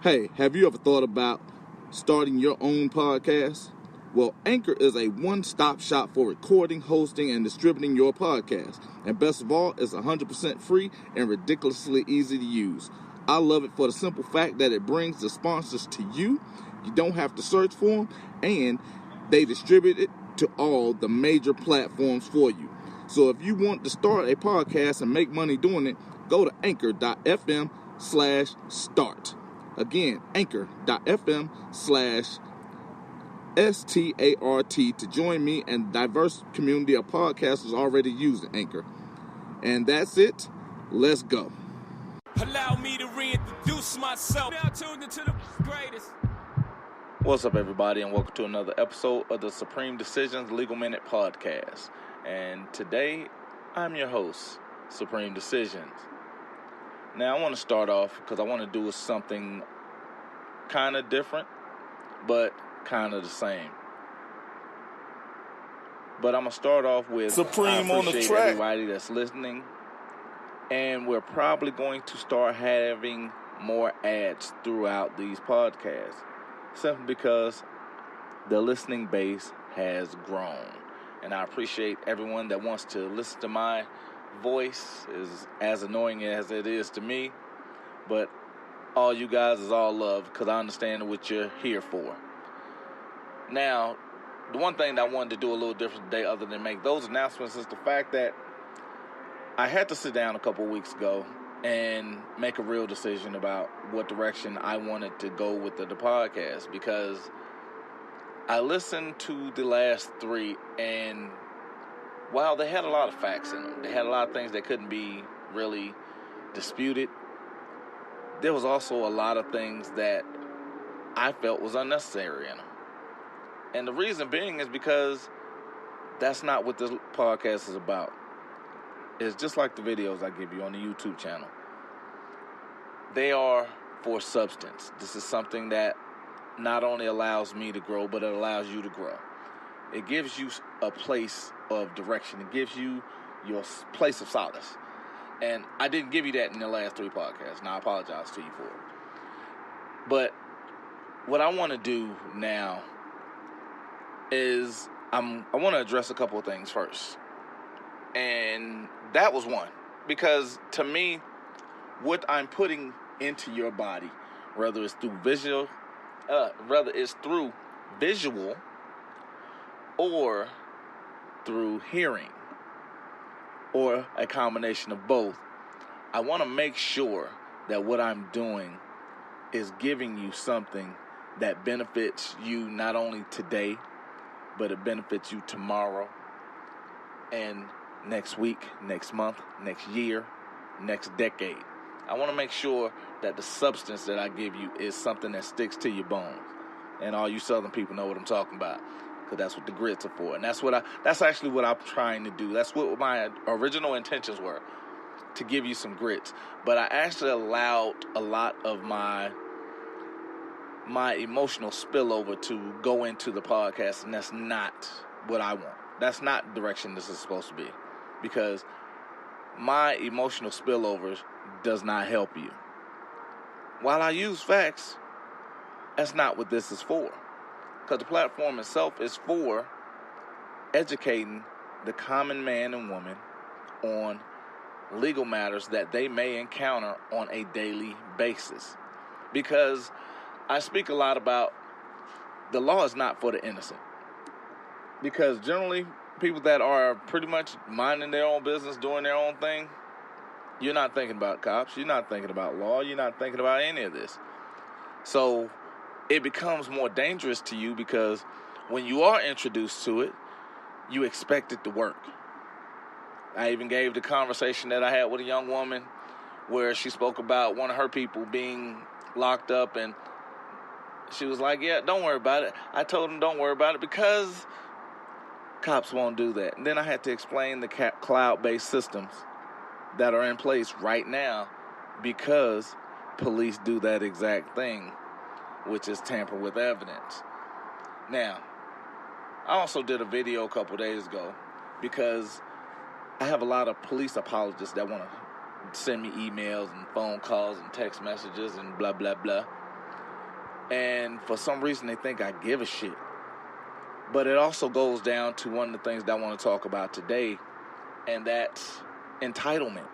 Hey, have you ever thought about starting your own podcast? Well, Anchor is a one-stop shop for recording, hosting, and distributing your podcast. And best of all, it's 100% free and ridiculously easy to use. I love it for the simple fact that it brings the sponsors to you. You don't have to search for them, and they distribute it to all the major platforms for you. So if you want to start a podcast and make money doing it, go to anchor.fm/start. Again, anchor.fm/START to join me and the diverse community of podcasters already using Anchor. And that's it. Let's go. Allow me to reintroduce myself. Now tuned into the greatest. What's up, everybody, and welcome to another episode of the Supreme Decisions Legal Minute Podcast. And today, I'm your host, Supreme Decisions. Now, I want to start off because I want to do something kind of different, but kind of the same. But I'm going to start off with Supreme I on the appreciate track. everybody that's listening. And we're probably going to start having more ads throughout these podcasts, simply because the listening base has grown. And I appreciate everyone that wants to listen to my voice, is as annoying as it is to me, but all you guys is all love because I understand what you're here for. Now, the one thing that I wanted to do a little different today other than make those announcements is the fact that I had to sit down a couple weeks ago and make a real decision about what direction I wanted to go with the podcast, because I listened to the last three, and while they had a lot of facts in them, they had a lot of things that couldn't be really disputed, there was also a lot of things that I felt was unnecessary in them. And the reason being is because that's not what this podcast is about. It's just like the videos I give you on the YouTube channel. They are for substance. This is something that not only allows me to grow, but it allows you to grow. It gives you a place of direction. It gives you your place of solace. And I didn't give you that in the last three podcasts, and I apologize to you for it. But what I want to do now is I want to address a couple of things first. And that was one. Because to me, what I'm putting into your body, whether it's through visual or through hearing, or a combination of both, I want to make sure that what I'm doing is giving you something that benefits you not only today, but it benefits you tomorrow, and next week, next month, next year, next decade. I want to make sure that the substance that I give you is something that sticks to your bones. And all you Southern people know what I'm talking about, because that's what the grits are for. And that's actually what I'm trying to do. That's what my original intentions were, to give you some grits. But I actually allowed a lot of my emotional spillover to go into the podcast, and that's not what I want. That's not the direction this is supposed to be, because my emotional spillovers does not help you. While I use facts, that's not what this is for, because the platform itself is for educating the common man and woman on legal matters that they may encounter on a daily basis. Because I speak a lot about the law is not for the innocent. Because generally, people that are pretty much minding their own business, doing their own thing, you're not thinking about cops, you're not thinking about law, you're not thinking about any of this. So it becomes more dangerous to you, because when you are introduced to it, you expect it to work. I even gave the conversation that I had with a young woman where she spoke about one of her people being locked up, and she was like, yeah, don't worry about it. I told him don't worry about it because cops won't do that. And then I had to explain the cloud-based systems that are in place right now, because police do that exact thing, which is tamper with evidence. Now, I also did a video a couple days ago because I have a lot of police apologists that want to send me emails and phone calls and text messages and blah, blah, blah. And for some reason, they think I give a shit. But it also goes down to one of the things that I want to talk about today, and that's entitlement.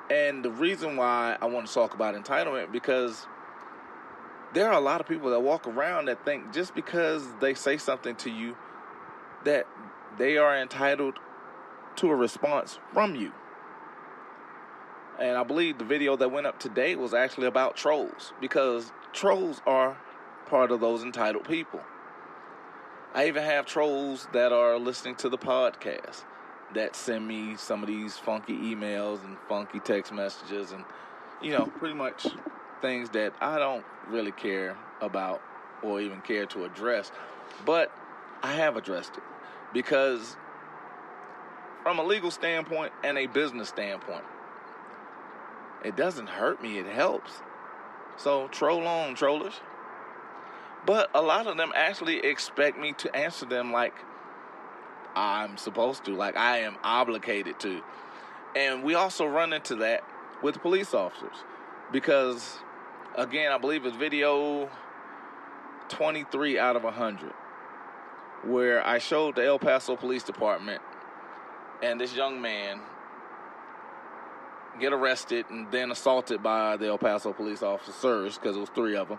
And the reason why I want to talk about entitlement, because there are a lot of people that walk around that think just because they say something to you that they are entitled to a response from you. And I believe the video that went up today was actually about trolls, because trolls are part of those entitled people. I even have trolls that are listening to the podcast that send me some of these funky emails and funky text messages and, pretty much things that I don't really care about or even care to address. But I have addressed it because from a legal standpoint and a business standpoint, it doesn't hurt me, it helps. So troll on, trollers. But a lot of them actually expect me to answer them like I'm supposed to, like I am obligated to. And we also run into that with police officers because, again, I believe it's video 23 out of 100 where I showed the El Paso Police Department and this young man get arrested and then assaulted by the El Paso police officers, because it was 3 of them.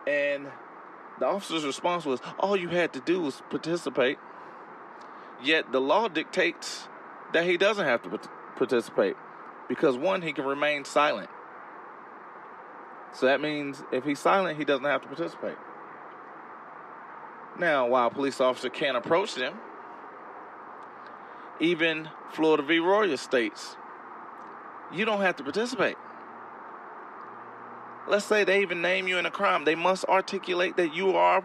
And the officer's response was, all you had to do was participate. Yet the law dictates that he doesn't have to participate because, one, he can remain silent. So that means if he's silent, he doesn't have to participate. Now, while a police officer can't approach them, even Florida v. Royer states, you don't have to participate. Let's say they even name you in a crime. They must articulate that you are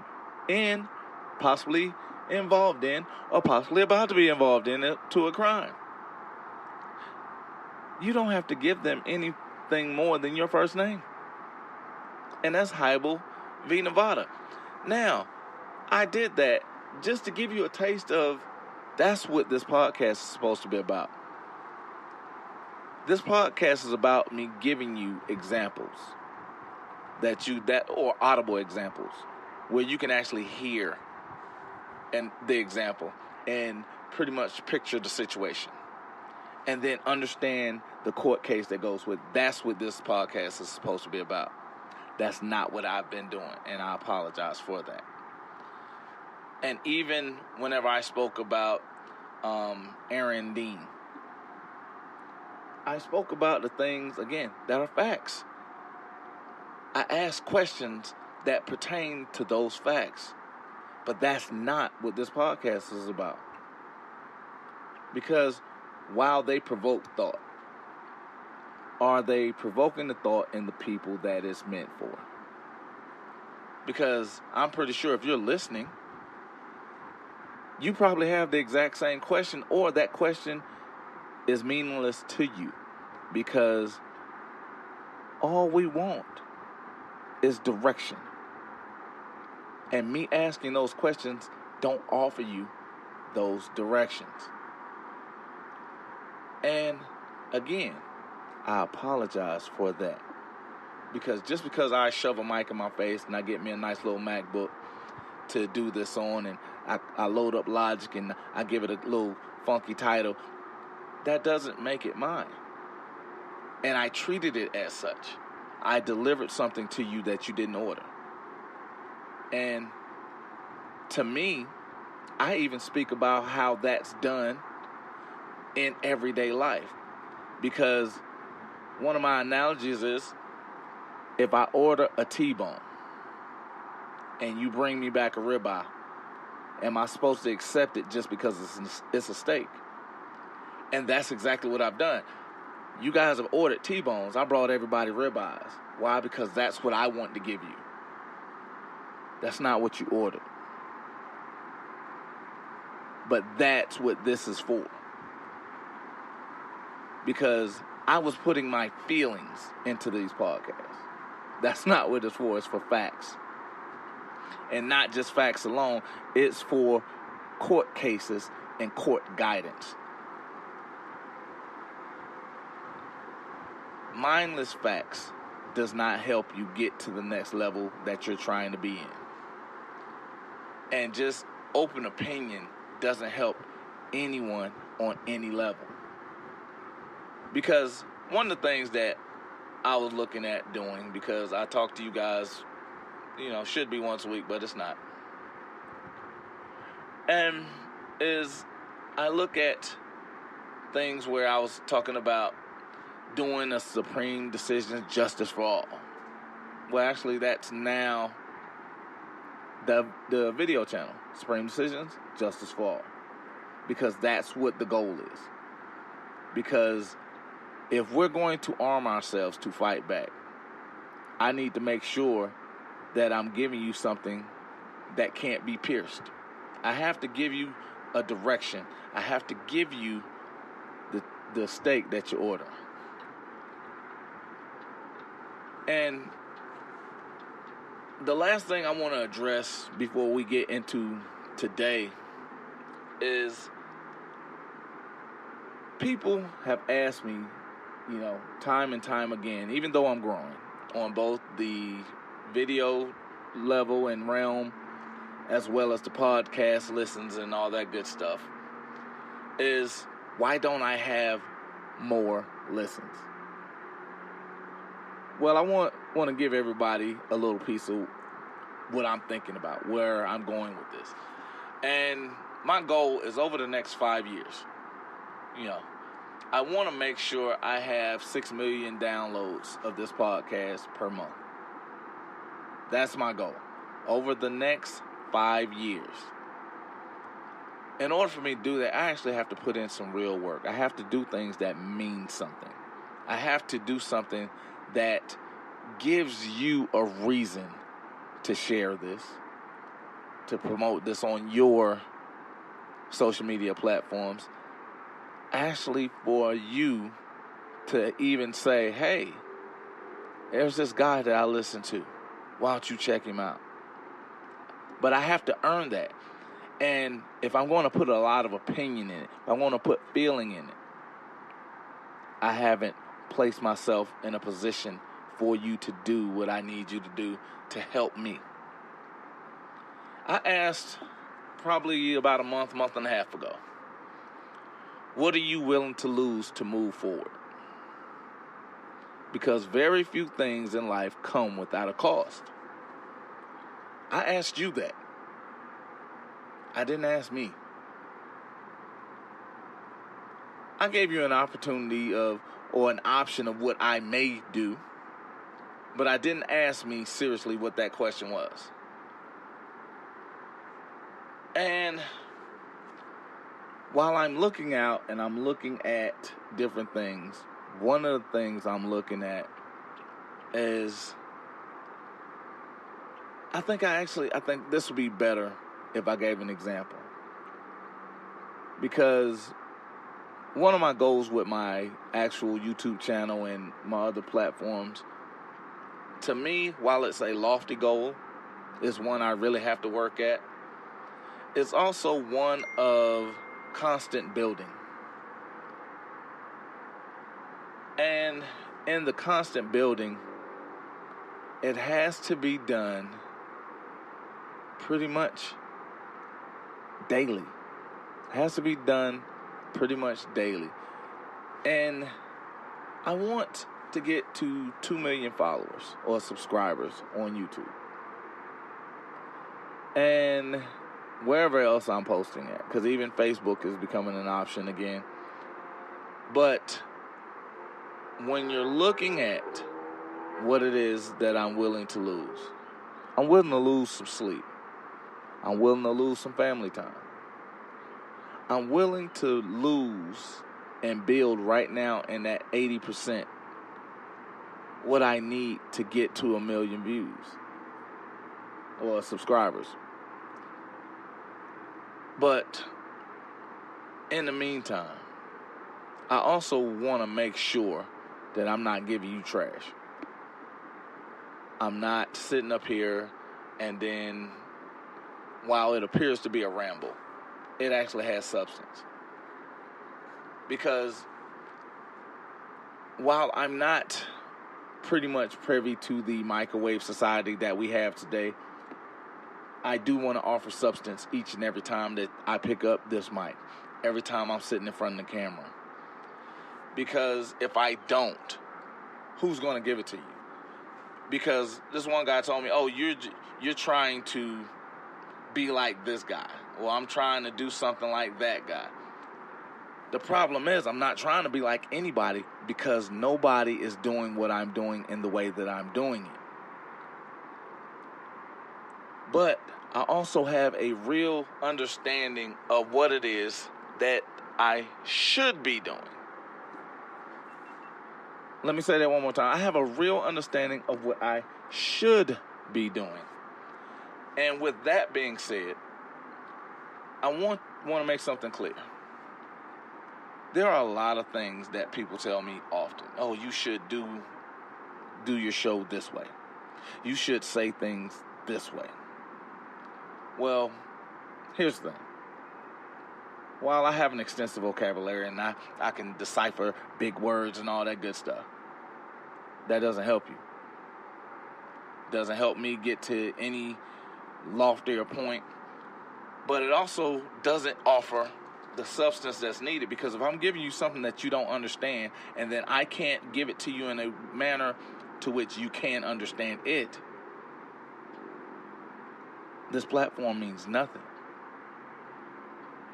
possibly involved in, or possibly about to be involved in to a crime. You don't have to give them anything more than your first name. And that's Heibel v. Nevada. Now, I did that just to give you a taste of that's what this podcast is supposed to be about. This podcast is about me giving you examples or audible examples where you can actually hear the example and pretty much picture the situation and then understand the court case that goes with. That's what this podcast is supposed to be about. That's not what I've been doing, and I apologize for that. And even whenever I spoke about Aaron Dean, I spoke about the things, again, that are facts. I asked questions that pertain to those facts. But that's not what this podcast is about. Because while they provoke thought, are they provoking the thought in the people that it's meant for? Because I'm pretty sure if you're listening, you probably have the exact same question, or that question is meaningless to you. Because all we want is direction. And me asking those questions don't offer you those directions. And again, I apologize for that. Because just because I shove a mic in my face and I get me a nice little MacBook to do this on, and I load up Logic and I give it a little funky title, that doesn't make it mine. And I treated it as such. I delivered something to you that you didn't order. And to me, I even speak about how that's done in everyday life. Because one of my analogies is, if I order a T-bone and you bring me back a ribeye, am I supposed to accept it just because it's a steak? And that's exactly what I've done. You guys have ordered T-bones. I brought everybody ribeyes. Why? Because that's what I want to give you. That's not what you ordered. But that's what this is for. Because I was putting my feelings into these podcasts. That's not what it's for. It's for facts. And not just facts alone. It's for court cases and court guidance. Mindless facts does not help you get to the next level that you're trying to be in. And just open opinion doesn't help anyone on any level. Because one of the things that I was looking at doing, because I talk to you guys, should be once a week, but it's not. And is I look at things where I was talking about doing a supreme decision, justice for all. Well, actually, that's now the video channel, Supreme Decisions, Justice for All. Because that's what the goal is. Because if we're going to arm ourselves to fight back, I need to make sure that I'm giving you something that can't be pierced. I have to give you a direction. I have to give you the steak that you order. And the last thing I want to address before we get into today is people have asked me, time and time again, even though I'm growing on both the video level and realm as well as the podcast listens and all that good stuff, is why don't I have more listens? Well, I want to give everybody a little piece of what I'm thinking about, where I'm going with this. And my goal is over the next 5 years. I want to make sure I have 6 million downloads of this podcast per month. That's my goal. Over the next 5 years. In order for me to do that, I actually have to put in some real work. I have to do things that mean something. I have to do something that gives you a reason to share this, to promote this on your social media platforms. Actually, for you to even say, hey, there's this guy that I listen to. Why don't you check him out? But I have to earn that. And if I'm going to put a lot of opinion in it, if I'm going to put feeling in it, I haven't placed myself in a position for you to do what I need you to do to help me. I asked probably about a month and a half ago, what are you willing to lose to move forward? Because very few things in life come without a cost. I asked you that. I didn't ask me. I gave you an opportunity or an option of what I may do, but I didn't ask me seriously what that question was. And while I'm looking out and I'm looking at different things, one of the things I'm looking at is I think this would be better if I gave an example. Because one of my goals with my actual YouTube channel and my other platforms, to me, while it's a lofty goal, is one I really have to work at. It's also one of constant building. And in the constant building, it has to be done pretty much daily. It has to be done pretty much daily. And I want to get to 2 million followers or subscribers on YouTube. And wherever else I'm posting at, because even Facebook is becoming an option again. But when you're looking at what it is that I'm willing to lose, I'm willing to lose some sleep. I'm willing to lose some family time. I'm willing to lose and build right now in that 80% what I need to get to 1 million views or subscribers. But in the meantime, I also want to make sure that I'm not giving you trash. I'm not sitting up here and then, while it appears to be a ramble, it actually has substance. Because while I'm not pretty much privy to the microwave society that we have today, I do want to offer substance each and every time that I pick up this mic, every time I'm sitting in front of the camera. Because if I don't, who's going to give it to you? Because this one guy told me, oh, you're trying to be like this guy. Well, I'm trying to do something like that guy. The problem is I'm not trying to be like anybody because nobody is doing what I'm doing in the way that I'm doing it. But I also have a real understanding of what it is that I should be doing. Let me say that one more time. I have a real understanding of what I should be doing. And with that being said, I want to make something clear. There are a lot of things that people tell me often. Oh, you should do your show this way. You should say things this way. Well, here's the thing. While I have an extensive vocabulary and I can decipher big words and all that good stuff, that doesn't help you. Doesn't help me get to any loftier point. But it also doesn't offer the substance that's needed, because if I'm giving you something that you don't understand and then I can't give it to you in a manner to which you can understand it, this platform means nothing.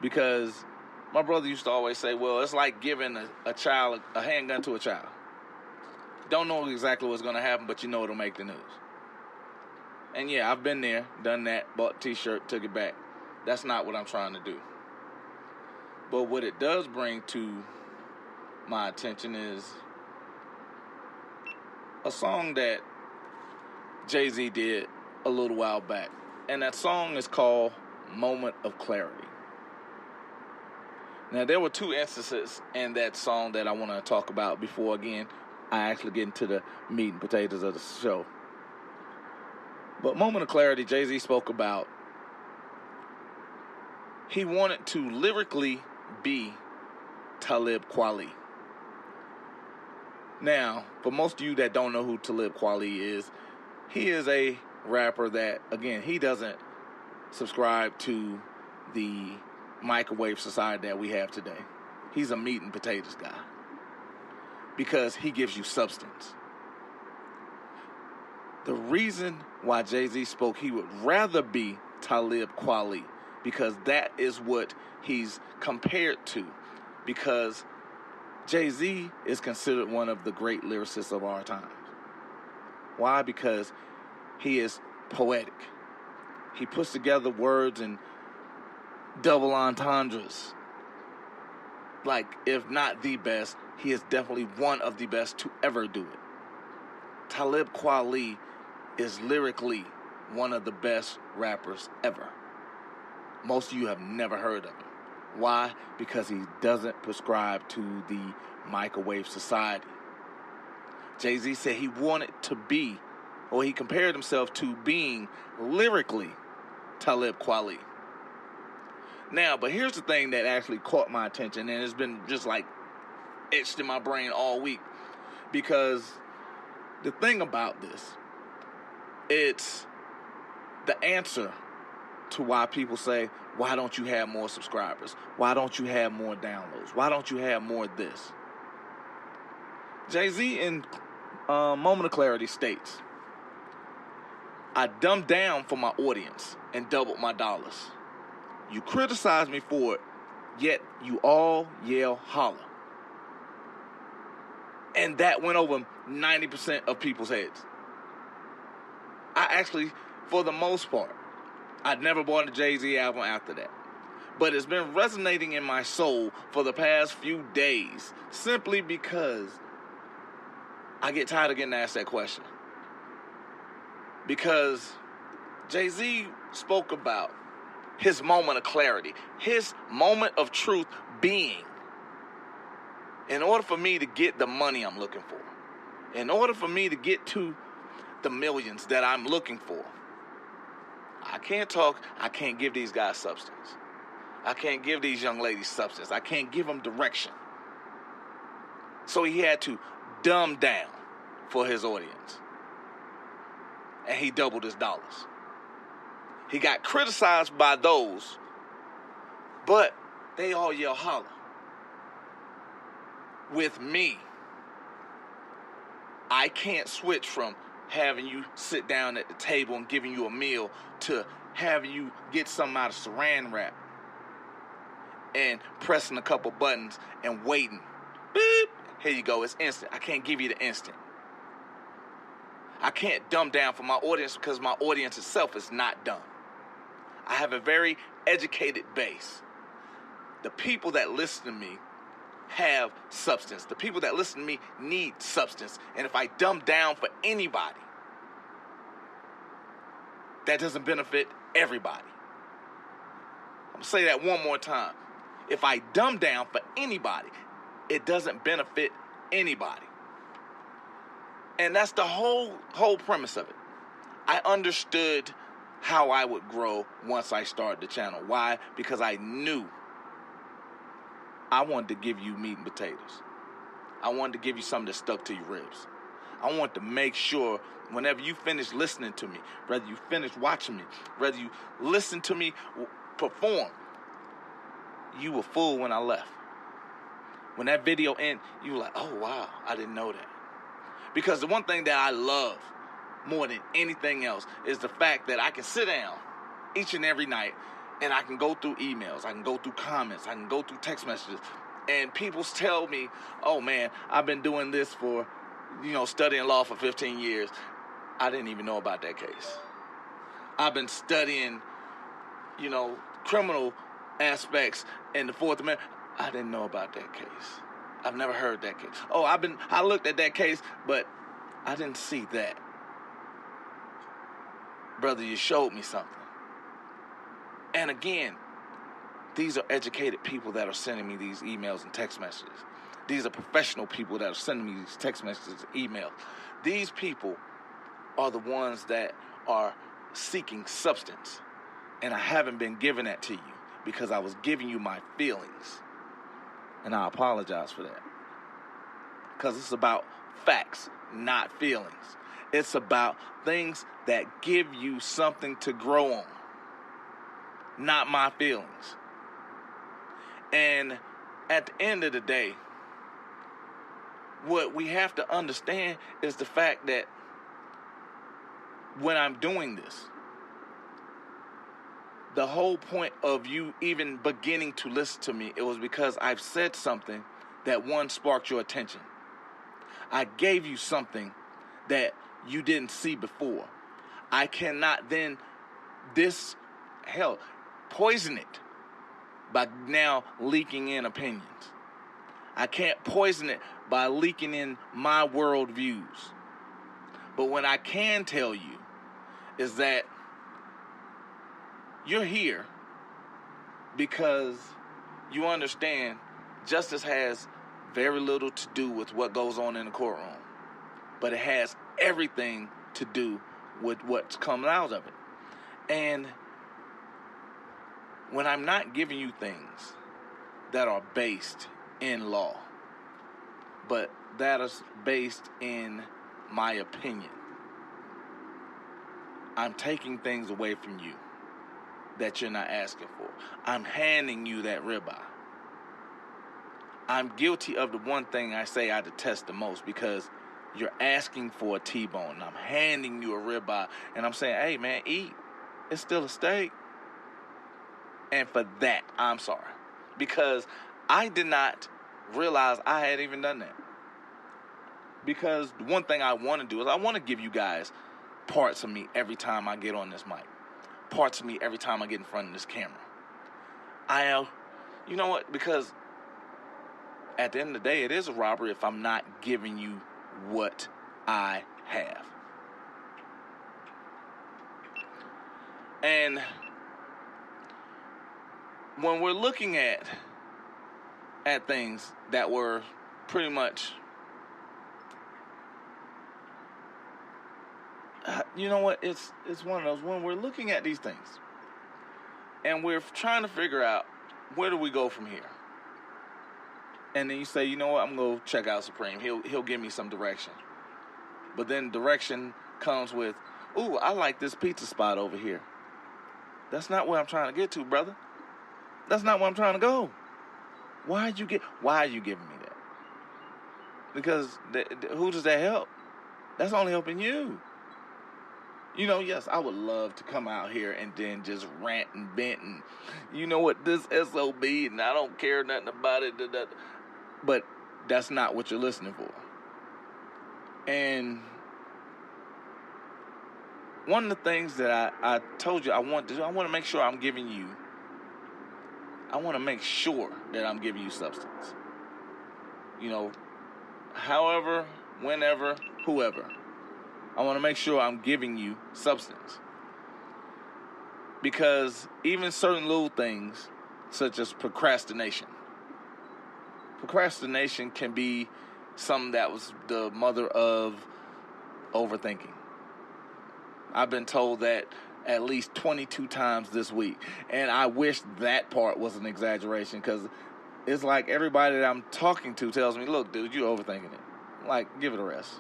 Because my brother used to always say, well, it's like giving a child a handgun to a child. Don't know exactly what's going to happen, but you know it'll make the news. And yeah, I've been there, done that, bought a t-shirt, took it back. That's not what I'm trying to do. But what it does bring to my attention is a song that Jay-Z did a little while back. And that song is called Moment of Clarity. Now, there were two instances in that song that I want to talk about before, again, I actually get into the meat and potatoes of the show. But Moment of Clarity, Jay-Z spoke about he wanted to lyrically be Talib Kweli. Now, for most of you that don't know who Talib Kweli is, he is a rapper that, again, he doesn't subscribe to the microwave society that we have today. He's a meat and potatoes guy because he gives you substance. The reason why Jay-Z spoke he would rather be Talib Kweli, because that is what he's compared to, because Jay-Z is considered one of the great lyricists of our time. Why? Because he is poetic. He puts together words and double entendres. Like, if not the best, he is definitely one of the best to ever do it. Talib Kweli is lyrically one of the best rappers ever. Most of you have never heard of him. Why? Because he doesn't prescribe to the microwave society. Jay-Z said he wanted to be, or he compared himself to being lyrically Talib Kweli. Now, but here's the thing that actually caught my attention, and it's been just like etched in my brain all week. Because the thing about this, it's the answer to why people say, why don't you have more subscribers? Why don't you have more downloads? Why don't you have more of this? Jay-Z in Moment of Clarity states, I dumbed down for my audience and doubled my dollars. You criticize me for it, yet you all yell holla. And that went over 90% of people's heads. I actually, for the most part, I'd never bought a Jay-Z album after that. But it's been resonating in my soul for the past few days, simply because I get tired of getting asked that question. Because Jay-Z spoke about his moment of clarity, his moment of truth being, in order for me to get the money I'm looking for, in order for me to get to the millions that I'm looking for, I can't give these guys substance. I can't give these young ladies substance. I can't give them direction. So he had to dumb down for his audience. And he doubled his dollars. He got criticized by those, but they all yell holler. With me, I can't switch from having you sit down at the table and giving you a meal to having you get something out of saran wrap and pressing a couple buttons and waiting. Beep. Here you go. It's instant. I can't give you the instant. I can't dumb down for my audience because my audience itself is not dumb. I have a very educated base. The people that listen to me have substance. The people that listen to me need substance. And if I dumb down for anybody, that doesn't benefit everybody. I'm going to say that one more time. If I dumb down for anybody, it doesn't benefit anybody. And that's the whole premise of it. I understood how I would grow once I started the channel. Why? Because I knew I wanted to give you meat and potatoes. I wanted to give you something that stuck to your ribs. I wanted to make sure whenever you finish listening to me, whether you finish watching me, whether you listen to me perform, you were full when I left. When that video ended, you were like, oh, wow, I didn't know that. Because the one thing that I love more than anything else is the fact that I can sit down each and every night and I can go through emails, I can go through comments, I can go through text messages, and people tell me, oh man, I've been doing this for, studying law for 15 years. I didn't even know about that case. I've been studying, criminal aspects in the Fourth Amendment. I didn't know about that case. I've never heard that case. Oh, I looked at that case, but I didn't see that. Brother, you showed me something. And again, these are educated people that are sending me these emails and text messages. These are professional people that are sending me these text messages and emails. These people are the ones that are seeking substance. And I haven't been giving that to you because I was giving you my feelings. And I apologize for that. Because it's about facts, not feelings. It's about things that give you something to grow on, not my feelings. And at the end of the day, what we have to understand is the fact that when I'm doing this, the whole point of you even beginning to listen to me, it was because I've said something that, one, sparked your attention. I gave you something that you didn't see before. I cannot then poison it by now leaking in opinions. I can't poison it by leaking in my worldviews. But what I can tell you is that you're here because you understand justice has very little to do with what goes on in the courtroom, but it has everything to do with what's coming out of it. And when I'm not giving you things that are based in law, but that is based in my opinion, I'm taking things away from you that you're not asking for. I'm handing you that ribeye. I'm guilty of the one thing I say I detest the most, because you're asking for a T-bone and I'm handing you a ribeye and I'm saying, hey man, eat. It's still a steak. And for that, I'm sorry. Because I did not realize I had even done that. Because the one thing I want to do is I want to give you guys parts of me every time I get on this mic. Parts of me every time I get in front of this camera. You know what? Because at the end of the day, it is a robbery if I'm not giving you what I have. And when we're looking at things that were pretty much, you know what, it's one of those, when we're looking at these things and we're trying to figure out where do we go from here, and then you say, you know what, I'm going to check out Supreme. He'll give me some direction. But then direction comes with, ooh, I like this pizza spot over here. That's not where I'm trying to get to, brother. That's not where I'm trying to go. Why are you giving me that? Because who does that help? That's only helping you. Yes, I would love to come out here and then just rant and vent and, you know what, this SOB, and I don't care nothing about it. But that's not what you're listening for. And one of the things that I told you I want to do, I want to make sure I'm giving you substance. However, whenever, whoever. I want to make sure I'm giving you substance. Because even certain little things, such as procrastination can be something that was the mother of overthinking. I've been told that at least 22 times this week. And I wish that part was an exaggeration, because it's like everybody that I'm talking to tells me, look, dude, you're overthinking it. Like, give it a rest.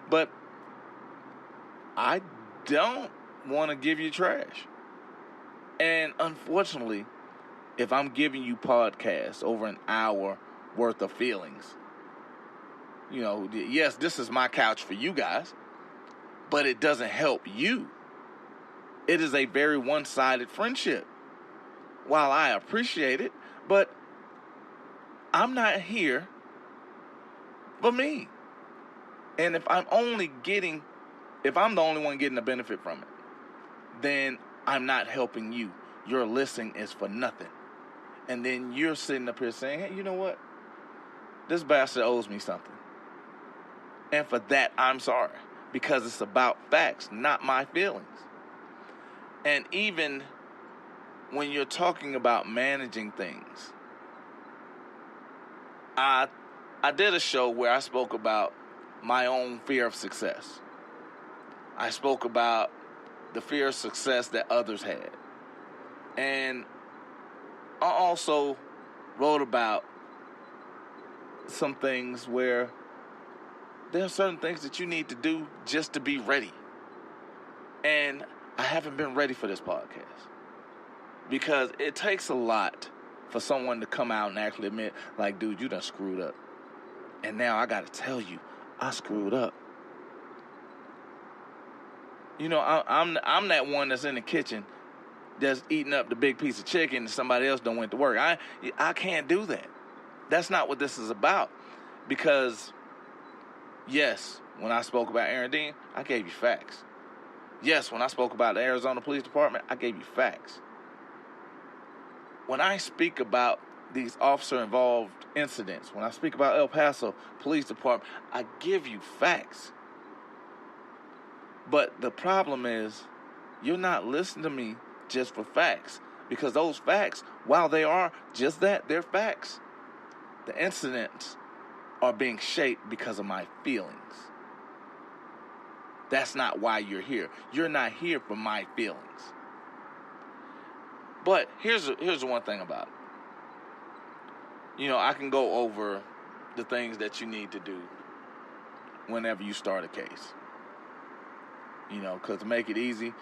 But I don't want to give you trash. And unfortunately, if I'm giving you podcasts over an hour worth of feelings, yes, this is my couch for you guys, but it doesn't help you. It is a very one-sided friendship. While I appreciate it, but I'm not here for me. And if I'm the only one getting the benefit from it, then I'm not helping you. Your listening is for nothing. And then you're sitting up here saying, hey, you know what? This bastard owes me something. And for that, I'm sorry. Because it's about facts, not my feelings. And even when you're talking about managing things, I did a show where I spoke about my own fear of success. I spoke about the fear of success that others had. And I also wrote about some things where there are certain things that you need to do just to be ready. And I haven't been ready for this podcast. Because it takes a lot for someone to come out and actually admit, like, dude, you done screwed up. And now I got to tell you, I screwed up. I'm that one that's in the kitchen just eating up the big piece of chicken and somebody else done went to work. I can't do that. That's not what this is about. Because, yes, when I spoke about Aaron Dean, I gave you facts. Yes, when I spoke about the Arizona Police Department, I gave you facts. When I speak about these officer-involved incidents, when I speak about El Paso Police Department, I give you facts. But the problem is, you're not listening to me just for facts. Because those facts, while they are just that, they're facts. The incidents are being shaped because of my feelings. That's not why you're here. You're not here for my feelings. But here's the one thing about it. I can go over the things that you need to do whenever you start a case. Because to make it easy,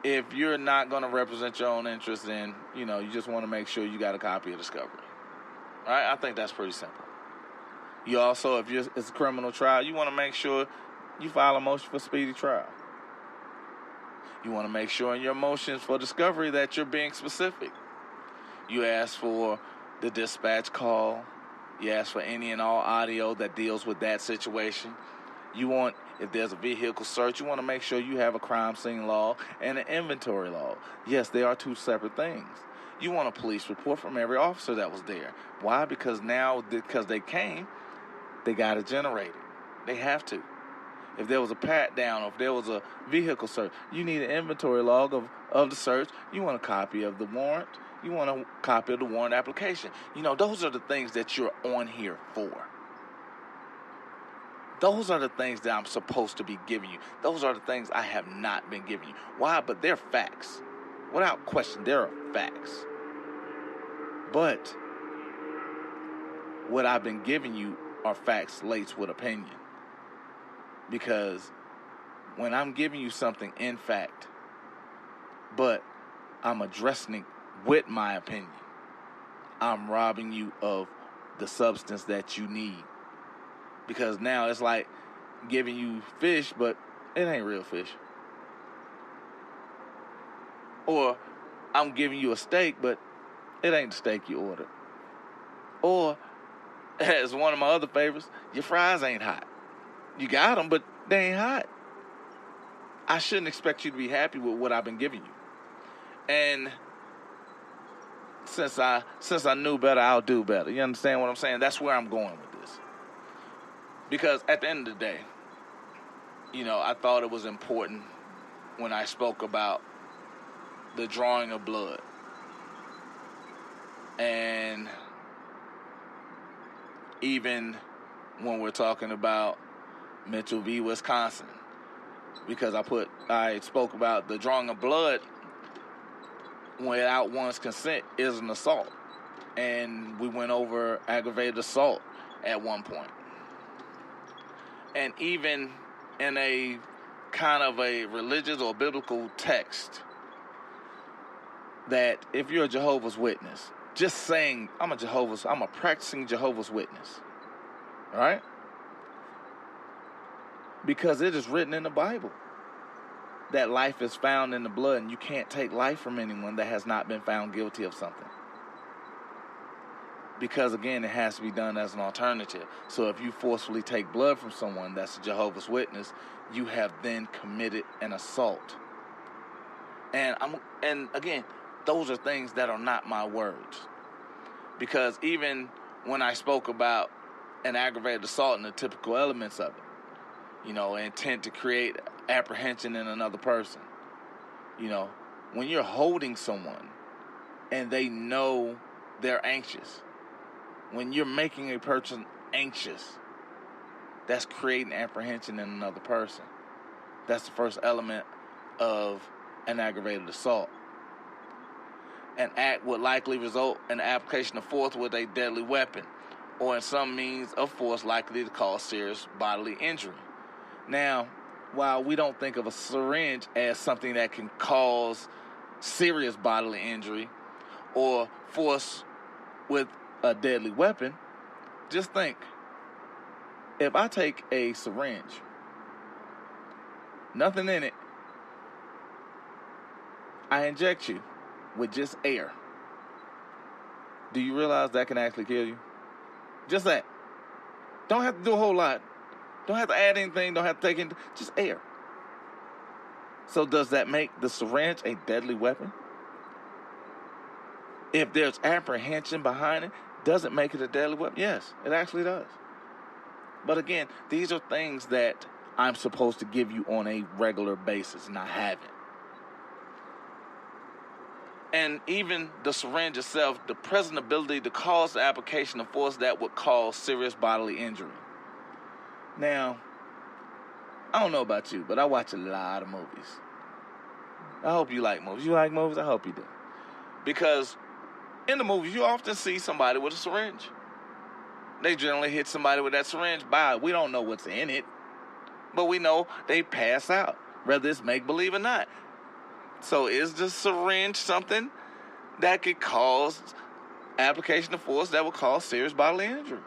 if you're not going to represent your own interests, then, you just want to make sure you got a copy of discovery. All right? I think that's pretty simple. You also, if it's a criminal trial, you want to make sure you file a motion for speedy trial. You want to make sure in your motions for discovery that you're being specific. You ask for the dispatch call. You ask for any and all audio that deals with that situation. You want, if there's a vehicle search, you want to make sure you have a crime scene log and an inventory log. Yes, they are two separate things. You want a police report from every officer that was there. Why? Because they came, they got to generate it. They have to. If there was a pat down or if there was a vehicle search, you need an inventory log of the search. You want a copy of the warrant. You want a copy of the warrant application. Those are the things that you're on here for. Those are the things that I'm supposed to be giving you. Those are the things I have not been giving you. Why? But they're facts. Without question, there are facts. But what I've been giving you are facts laced with opinion. Because when I'm giving you something in fact, but I'm addressing it with my opinion, I'm robbing you of the substance that you need. Because now it's like giving you fish, but it ain't real fish. Or I'm giving you a steak, but it ain't the steak you ordered. Or, as one of my other favorites, your fries ain't hot. You got them, but they ain't hot. I shouldn't expect you to be happy with what I've been giving you. And since I knew better, I'll do better. You understand what I'm saying? That's where I'm going with this. Because at the end of the day, I thought it was important when I spoke about the drawing of blood. And even when we're talking about Mitchell v. Wisconsin, because I spoke about the drawing of blood without one's consent is an assault. And we went over aggravated assault at one point. And even in a kind of a religious or biblical text, that if you're a Jehovah's Witness, just saying, I'm a practicing Jehovah's Witness, right? Because it is written in the Bible that life is found in the blood, and you can't take life from anyone that has not been found guilty of something. Because, again, it has to be done as an alternative. So if you forcefully take blood from someone that's a Jehovah's Witness, you have then committed an assault. And again, those are things that are not my words. Because even when I spoke about an aggravated assault and the typical elements of it, intent to create apprehension in another person. When you're holding someone and they know they're anxious, when you're making a person anxious, that's creating apprehension in another person. That's the first element of an aggravated assault. An act would likely result in the application of force with a deadly weapon, or in some means of force likely to cause serious bodily injury. Now, while we don't think of a syringe as something that can cause serious bodily injury or force with a deadly weapon, just think, if I take a syringe, nothing in it, I inject you with just air, do you realize that can actually kill you? Just that. Don't have to do a whole lot. Don't have to add anything. Don't have to take anything. Just air. So does that make the syringe a deadly weapon? If there's apprehension behind it, does it make it a deadly weapon? Yes, it actually does. But again, these are things that I'm supposed to give you on a regular basis, and I haven't. And even the syringe itself, the present ability to cause the application of force that would cause serious bodily injury. Now, I don't know about you, but I watch a lot of movies. I hope you like movies. You like movies? I hope you do. Because in the movies, you often see somebody with a syringe. They generally hit somebody with that syringe. We don't know what's in it, but we know they pass out, whether it's make-believe or not. So is the syringe something that could cause application of force that would cause serious bodily injury?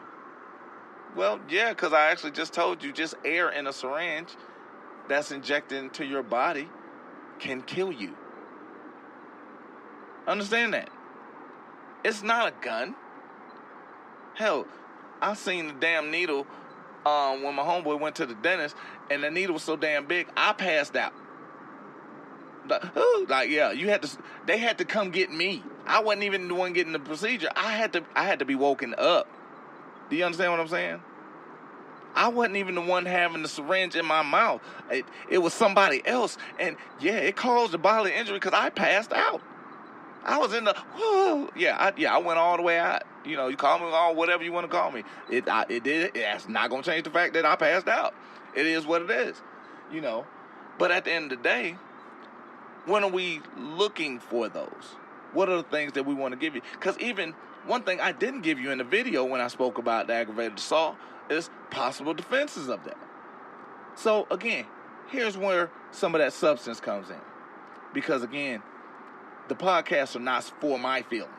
Well, yeah, because I actually just told you, just air in a syringe that's injected into your body can kill you. Understand that. It's not a gun. Hell, I seen the damn needle when my homeboy went to the dentist, and the needle was so damn big, I passed out. They had to come get me. I wasn't even the one getting the procedure. I had to be woken up. Do you understand what I'm saying? I wasn't even the one having the syringe in my mouth. It was somebody else. And yeah, it caused a bodily injury because I passed out. I was in the, I went all the way out. You call me all whatever you want to call me. It's not going to change the fact that I passed out. It is what it is, But at the end of the day, when are we looking for those? What are the things that we want to give you? Because even one thing I didn't give you in the video when I spoke about the aggravated assault is possible defenses of that. So, again, here's where some of that substance comes in. Because, again, the podcasts are not for my feelings.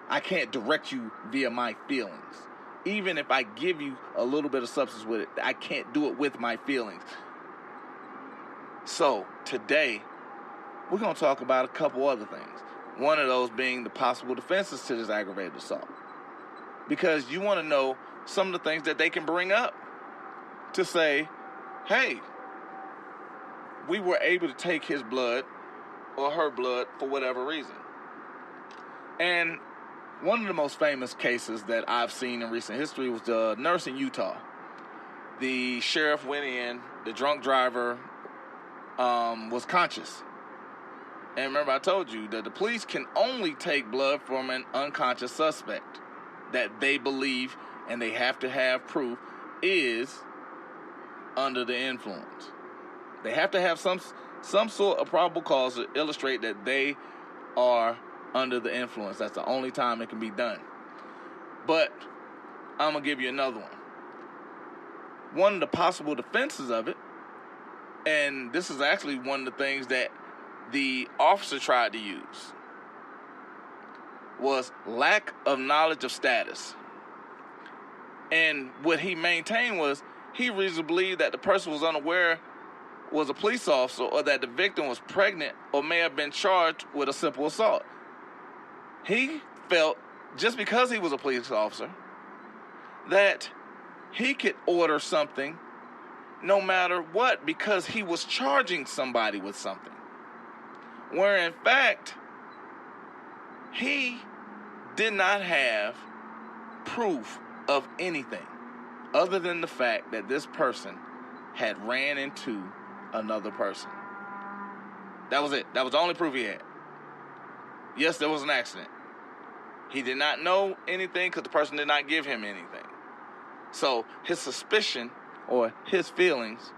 I can't direct you via my feelings. Even if I give you a little bit of substance with it, I can't do it with my feelings. So, today, we're going to talk about a couple other things. One of those being the possible defenses to this aggravated assault. Because you want to know some of the things that they can bring up to say, hey, we were able to take his blood or her blood for whatever reason. And one of the most famous cases that I've seen in recent history was the nurse in Utah. The sheriff went in, the drunk driver was conscious. And remember, I told you that the police can only take blood from an unconscious suspect that they believe, and they have to have proof, is under the influence. They have to have some sort of probable cause to illustrate that they are under the influence. That's the only time it can be done. But I'm going to give you another one. One of the possible defenses of it, and this is actually one of the things that the officer tried to use, was lack of knowledge of status. And what he maintained was he reasonably believed that the person was unaware was a police officer, or that the victim was pregnant or may have been charged with a simple assault. He felt, just because he was a police officer, that he could order something no matter what because he was charging somebody with something. Where in fact, he did not have proof of anything other than the fact that this person had ran into another person. That was it. That was the only proof he had. Yes, there was an accident. He did not know anything because the person did not give him anything. So his suspicion or his feelings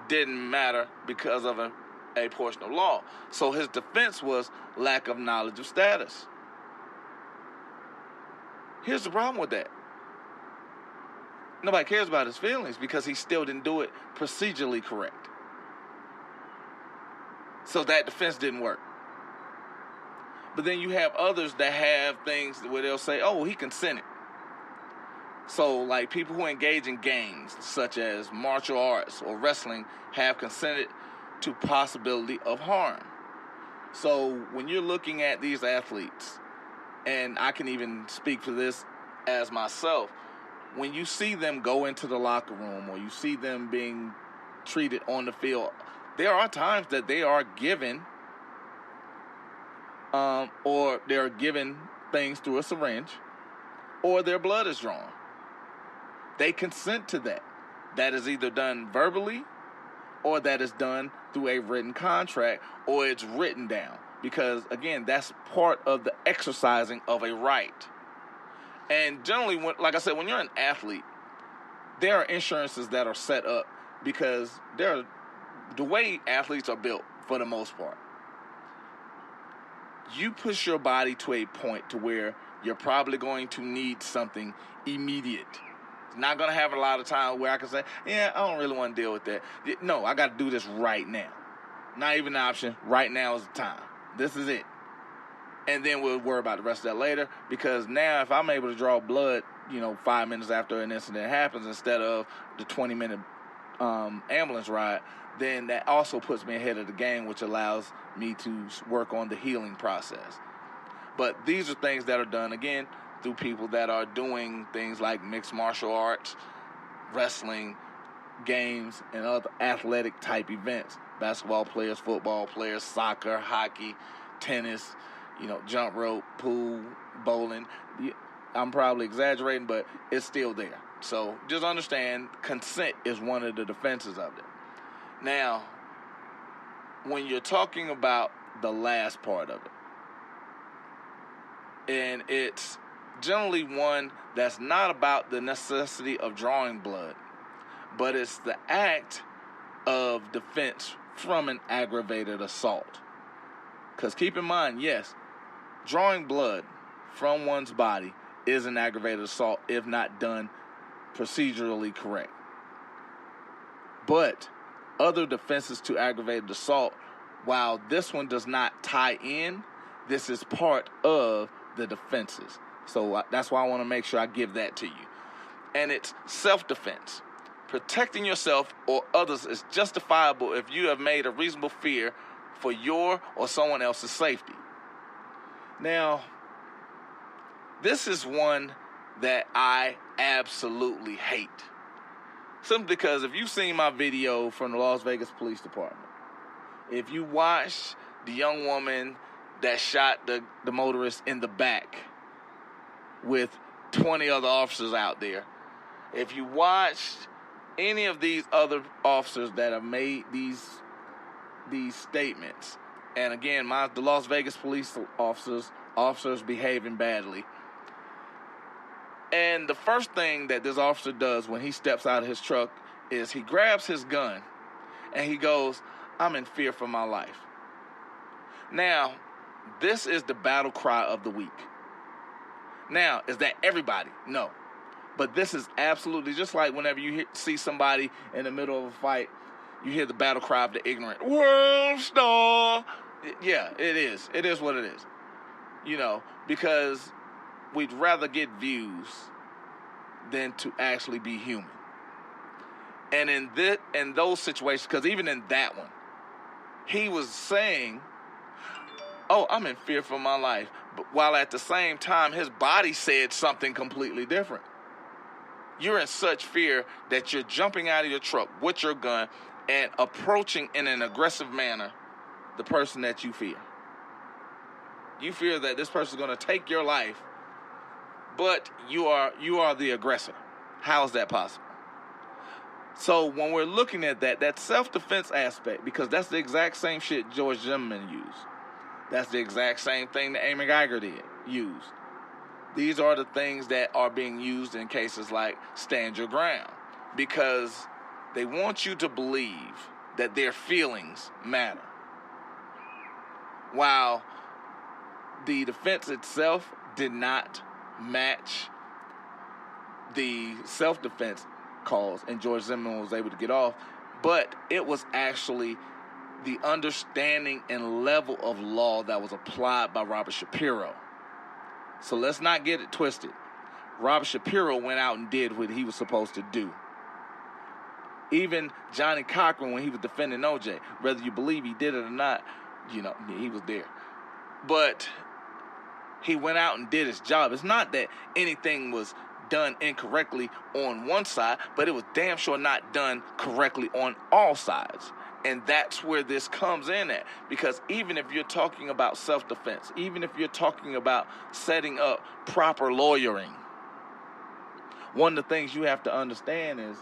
didn't matter because of a portion of law. So his defense was lack of knowledge of status. Here's the problem with that. Nobody cares about his feelings because he still didn't do it procedurally correct. So that defense didn't work. But then you have others that have things where they'll say, oh, he consented. So like people who engage in games such as martial arts or wrestling have consented to possibility of harm. So when you're looking at these athletes, and I can even speak for this as myself, when you see them go into the locker room or you see them being treated on the field, there are times that they are given or they're given things through a syringe or their blood is drawn. They consent to that. That is either done verbally or that is done through a written contract or it's written down. Because, again, that's part of the exercising of a right. And generally, like I said, when you're an athlete, there are insurances that are set up because the way athletes are built, for the most part, you push your body to a point to where you're probably going to need something immediate. It's not going to have a lot of time where I can say, yeah, I don't really want to deal with that. No, I got to do this right now. Not even an option. Right now is the time. This is it. And then we'll worry about the rest of that later, because now if I'm able to draw blood, 5 minutes after an incident happens instead of the 20-minute ambulance ride, then that also puts me ahead of the game, which allows me to work on the healing process. But these are things that are done, again, through people that are doing things like mixed martial arts, wrestling, games, and other athletic type events. Basketball players, football players, soccer, hockey, tennis, jump rope, pool, bowling. I'm probably exaggerating, but it's still there. So just understand, consent is one of the defenses of it. Now, when you're talking about the last part of it, and it's generally one that's not about the necessity of drawing blood, but it's the act of defense from an aggravated assault. Because keep in mind, yes, drawing blood from one's body is an aggravated assault if not done procedurally correct. But other defenses to aggravated assault, while this one does not tie in, this is part of the defenses. So that's why I want to make sure I give that to you. And it's self-defense. Protecting yourself or others is justifiable if you have made a reasonable fear for your or someone else's safety. Now, this is one that I absolutely hate. Simply because if you've seen my video from the Las Vegas Police Department, if you watch the young woman that shot the motorist in the back with 20 other officers out there, if you watch any of these other officers that have made these statements, and again, the Las Vegas police officers behaving badly, and the first thing that this officer does when he steps out of his truck is he grabs his gun and he goes, "I'm in fear for my life." Now, this is the battle cry of the week. Now, is that everybody? No. But this is absolutely just like whenever you see somebody in the middle of a fight, you hear the battle cry of the ignorant. World star. Yeah, it is. It is what it is. Because we'd rather get views than to actually be human. And in those situations, because even in that one, he was saying, "Oh, I'm in fear for my life," but while at the same time, his body said something completely different. You're in such fear that you're jumping out of your truck with your gun and approaching in an aggressive manner the person that you fear. You fear that this person is going to take your life, but you are the aggressor. How is that possible? So when we're looking at that self-defense aspect, because that's the exact same shit George Zimmerman used. That's the exact same thing that Amy Geiger used. These are the things that are being used in cases like Stand Your Ground, because they want you to believe that their feelings matter. While the defense itself did not match the self-defense cause, and George Zimmerman was able to get off, but it was actually the understanding and level of law that was applied by Robert Shapiro. So let's not get it twisted. Robert Shapiro went out and did what he was supposed to do. Even Johnny Cochran, when he was defending OJ, whether you believe he did it or not, he was there. But he went out and did his job. It's not that anything was done incorrectly on one side, but it was damn sure not done correctly on all sides. And that's where this comes in at. Because even if you're talking about self-defense, even if you're talking about setting up proper lawyering, one of the things you have to understand is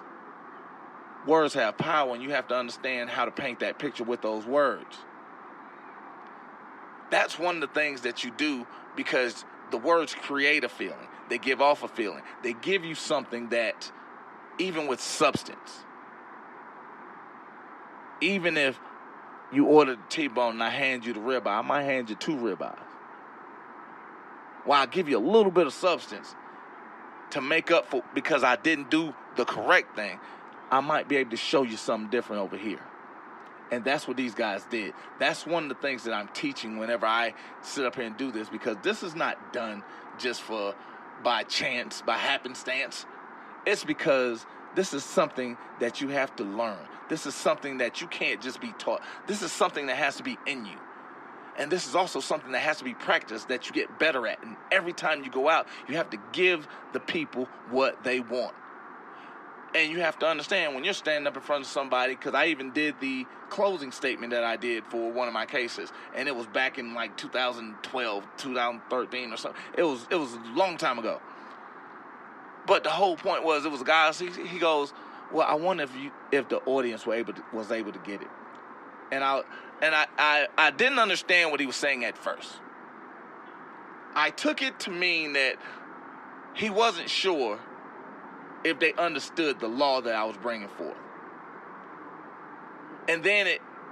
words have power, and you have to understand how to paint that picture with those words. That's one of the things that you do, because the words create a feeling. They give off a feeling. They give you something that, even with substance, even if you ordered the T-bone and I hand you the ribeye, I might hand you 2 ribeyes. Well, I'll give you a little bit of substance to make up for, because I didn't do the correct thing, I might be able to show you something different over here. And that's what these guys did. That's one of the things that I'm teaching whenever I sit up here and do this, because this is not done just by chance, by happenstance. It's because this is something that you have to learn. This is something that you can't just be taught. This is something that has to be in you. And this is also something that has to be practiced, that you get better at. And every time you go out, you have to give the people what they want. And you have to understand, when you're standing up in front of somebody, because I even did the closing statement that I did for one of my cases, and it was back in like 2012, 2013 or something. It was a long time ago. But the whole point was, it was a guy, he goes, "Well, I wonder if the audience was able to get it." And I didn't understand what he was saying at first. I took it to mean that he wasn't sure if they understood the law that I was bringing forth. And then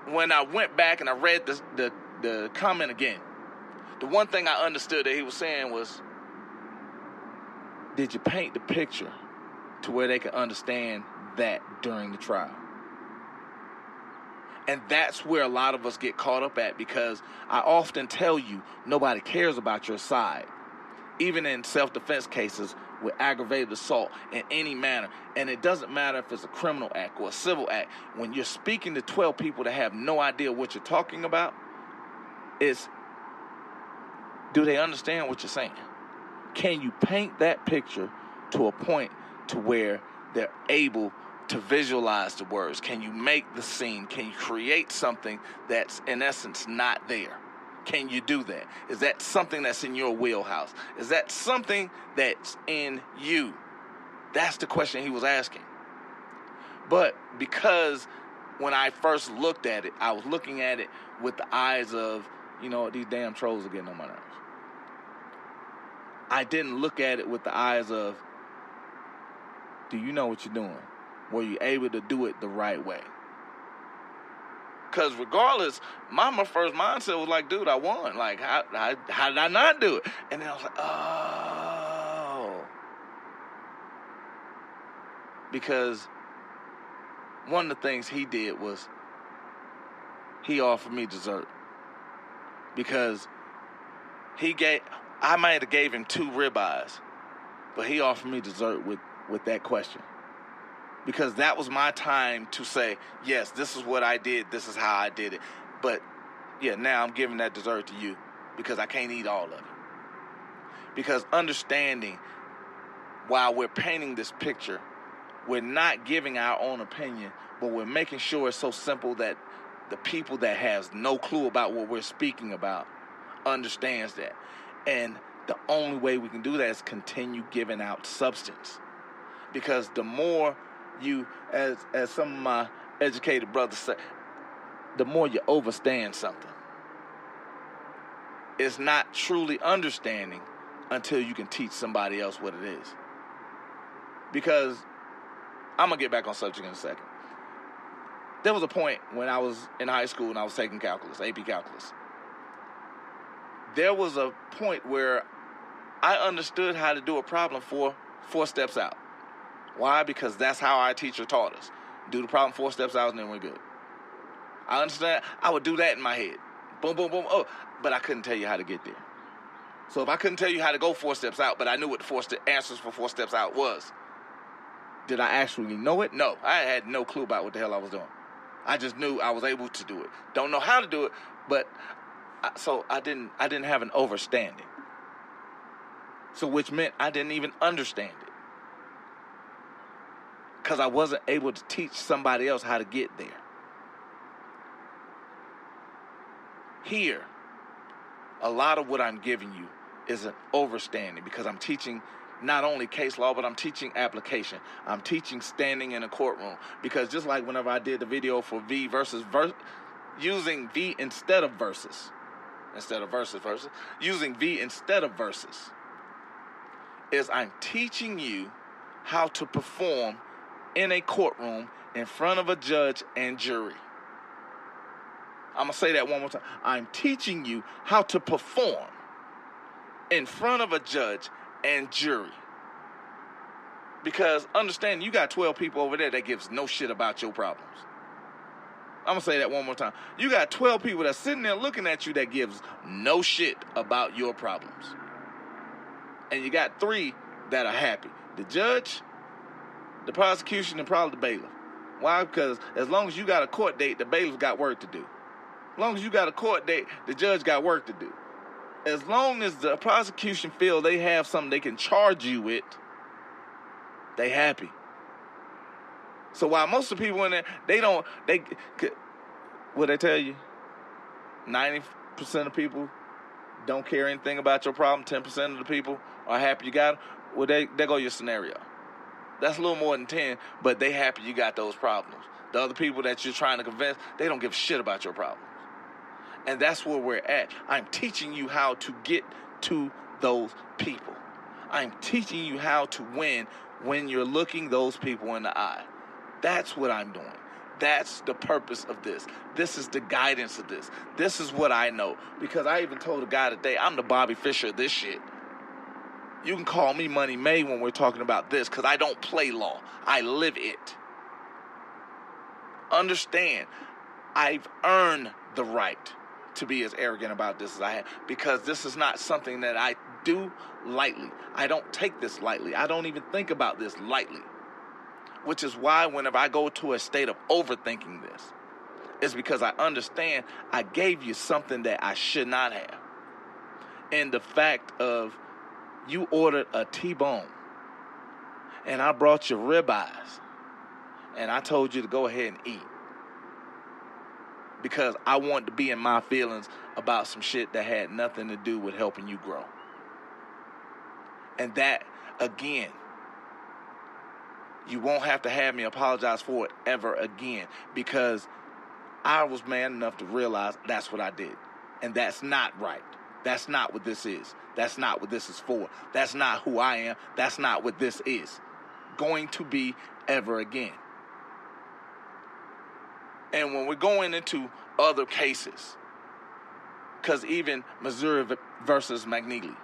when I went back and I read the comment again, the one thing I understood that he was saying was, did you paint the picture to where they could understand that during the trial? And that's where a lot of us get caught up at, because I often tell you, nobody cares about your side. Even in self-defense cases with aggravated assault in any manner. And it doesn't matter if it's a criminal act or a civil act. When you're speaking to 12 people that have no idea what you're talking about, do they understand what you're saying? Can you paint that picture to a point to where they're able to visualize the words? Can you make the scene? Can you create something that's in essence not there? Can you do that? Is that something that's in your wheelhouse? Is that something that's in you? That's the question he was asking. But because when I first looked at it, I was looking at it with the eyes of, these damn trolls are getting on my nerves. I didn't look at it with the eyes of, do you know what you're doing? Were you able to do it the right way? Because regardless, my first mindset was like, dude, I won. Like, how did I not do it? And then I was like, oh. Because one of the things he did was he offered me dessert. Because I might have gave him 2 ribeyes, but he offered me dessert with that question. Because that was my time to say, yes, this is what I did, this is how I did it. But, yeah, now I'm giving that dessert to you because I can't eat all of it. Because understanding, while we're painting this picture, we're not giving our own opinion, but we're making sure it's so simple that the people that has no clue about what we're speaking about understands that. And the only way we can do that is continue giving out substance. Because the more you, as some of my educated brothers say, the more you overstand something. It's not truly understanding until you can teach somebody else what it is. Because, I'm going to get back on subject in a second. There was a point when I was in high school and I was taking calculus, AP calculus. There was a point where I understood how to do a problem 4 steps out. Why? Because that's how our teacher taught us. Do the problem 4 steps out and then we're good. I understand. I would do that in my head. Boom, boom, boom. Oh, but I couldn't tell you how to get there. So if I couldn't tell you how to go 4 steps out, but I knew what the answers for 4 steps out was, did I actually know it? No. I had no clue about what the hell I was doing. I just knew I was able to do it. Don't know how to do it, but so I didn't have an overstanding. So which meant I didn't even understand it. Because I wasn't able to teach somebody else how to get there. Here, a lot of what I'm giving you is an overstanding, because I'm teaching not only case law, but I'm teaching application. I'm teaching standing in a courtroom. Because just like whenever I did the video for V versus using V instead of versus, using V instead of versus, is I'm teaching you how to perform in a courtroom in front of a judge and jury. I'm going to say that one more time. I'm teaching you how to perform in front of a judge and jury. Because understand, you got 12 people over there that gives no shit about your problems. I'm going to say that one more time. You got 12 people that's sitting there looking at you that gives no shit about your problems. And you got 3 that are happy. The judge, the prosecution, and probably the bailiff. Why? Because as long as you got a court date, the bailiff got work to do. As long as you got a court date, the judge got work to do. As long as the prosecution feel they have something they can charge you with, they happy. So while most of the people in there, what they tell you? 90% of people don't care anything about your problem. 10% of the people are happy you got them. Well, there go your scenario. That's a little more than 10, but they happy you got those problems. The other people that you're trying to convince, they don't give a shit about your problems. And that's where we're at. I'm teaching you how to get to those people. I'm teaching you how to win when you're looking those people in the eye. That's what I'm doing. That's the purpose of this. This is the guidance of this. This is what I know. Because I even told a guy today, I'm the Bobby Fischer of this shit. You can call me Money May when we're talking about this, because I don't play law. I live it. Understand, I've earned the right to be as arrogant about this as I have, because this is not something that I do lightly. I don't take this lightly. I don't even think about this lightly, which is why whenever I go to a state of overthinking this, it's because I understand I gave you something that I should not have. And the fact of you ordered a T-bone and I brought you ribeyes and I told you to go ahead and eat because I wanted to be in my feelings about some shit that had nothing to do with helping you grow. And that, again, you won't have to have me apologize for it ever again, because I was man enough to realize that's what I did. And that's not right. That's not what this is. That's not what this is for. That's not who I am. That's not what this is going to be ever again. And when we're going into other cases, because even Missouri versus McNeely,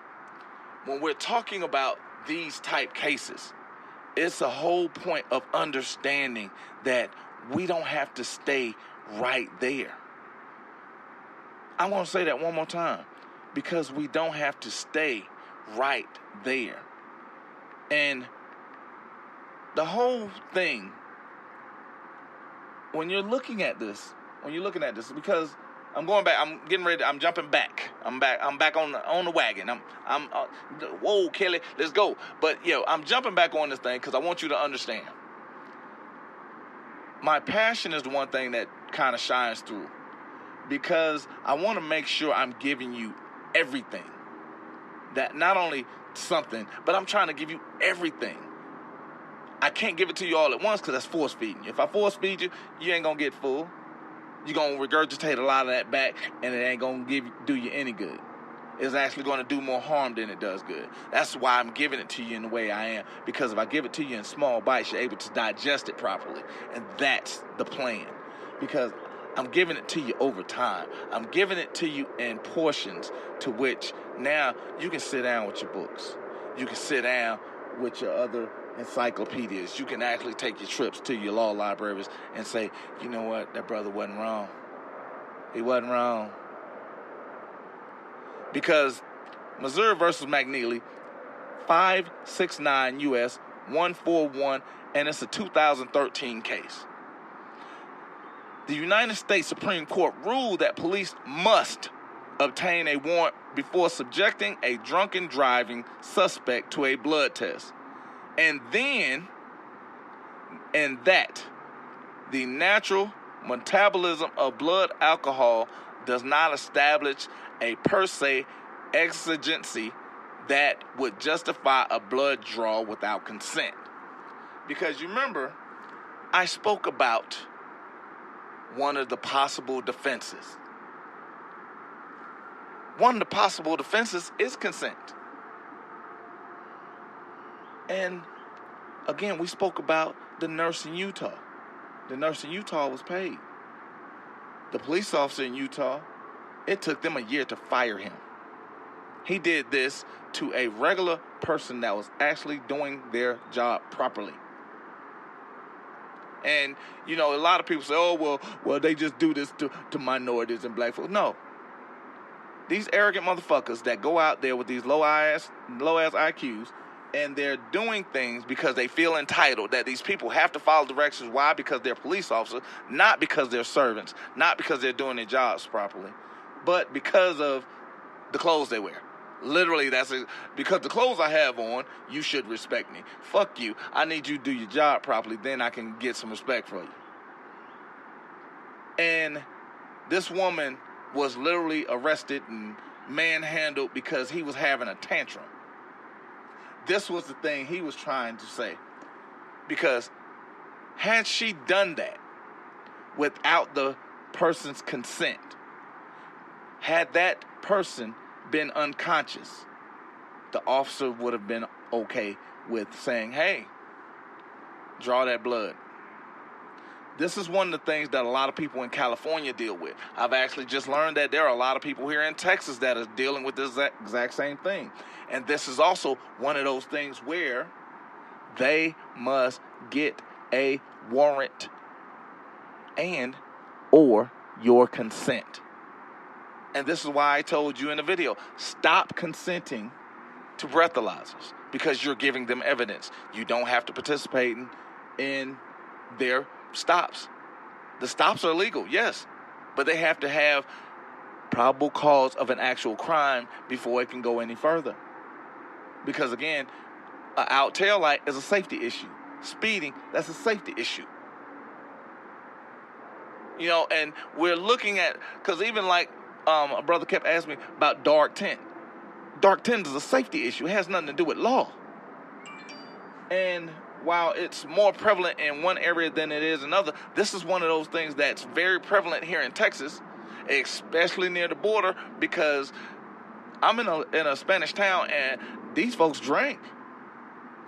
when we're talking about these type cases, it's a whole point of understanding that we don't have to stay right there. I want to say that one more time, because we don't have to stay right there. And the whole thing, when you're looking at this, because I'm going back, I'm getting ready, I'm jumping back. I'm back on the wagon. Whoa, Kelly, let's go. But I'm jumping back on this thing because I want you to understand. My passion is the one thing that kind of shines through, because I want to make sure I'm giving you everything. That not only something, but I'm trying to give you everything. I can't give it to you all at once because that's force feeding you. If I force feed you, you ain't going to get full. You're going to regurgitate a lot of that back, and it ain't going to do you any good. It's actually going to do more harm than it does good. That's why I'm giving it to you in the way I am, because if I give it to you in small bites, you're able to digest it properly. And that's the plan, because I'm giving it to you over time. I'm giving it to you in portions to which now you can sit down with your books. You can sit down with your other encyclopedias. You can actually take your trips to your law libraries and say, you know what, that brother wasn't wrong. He wasn't wrong. Because Missouri versus McNeely, 569 U.S. 141, and it's a 2013 case. The United States Supreme Court ruled that police must obtain a warrant before subjecting a drunken driving suspect to a blood test. And that the natural metabolism of blood alcohol does not establish a per se exigency that would justify a blood draw without consent. Because you remember, I spoke about one of the possible defenses. One of the possible defenses is consent. And again, we spoke about the nurse in Utah. The nurse in Utah was paid. The police officer in Utah, it took them a year to fire him. He did this to a regular person that was actually doing their job properly. And, a lot of people say, oh, well, they just do this to minorities and black folks. No. These arrogant motherfuckers that go out there with these low-ass IQs, and they're doing things because they feel entitled, that these people have to follow directions. Why? Because they're police officers, not because they're servants, not because they're doing their jobs properly, but because of the clothes they wear. Literally, that's it. Because the clothes I have on, you should respect me. Fuck you. I need you to do your job properly, then I can get some respect for you. And this woman was literally arrested and manhandled because he was having a tantrum. This was the thing he was trying to say. Because had she done that without the person's consent, had that person been unconscious, the officer would have been okay with saying, hey, draw that blood. This is one of the things that a lot of people in California deal with. I've actually just learned that there are a lot of people here in Texas that are dealing with this exact same thing. And this is also one of those things where they must get a warrant and or your consent. And this is why I told you in the video, stop consenting to breathalyzers because you're giving them evidence. You don't have to participate in their stops. The stops are legal, yes, but they have to have probable cause of an actual crime before it can go any further. Because again, an out tail light is a safety issue. Speeding, that's a safety issue. You know, and we're looking at, because even like a brother kept asking me about dark tint. Dark tint is a safety issue. It has nothing to do with law. And while it's more prevalent in one area than it is in another, this is one of those things that's very prevalent here in Texas, especially near the border, because I'm in a Spanish town and these folks drink.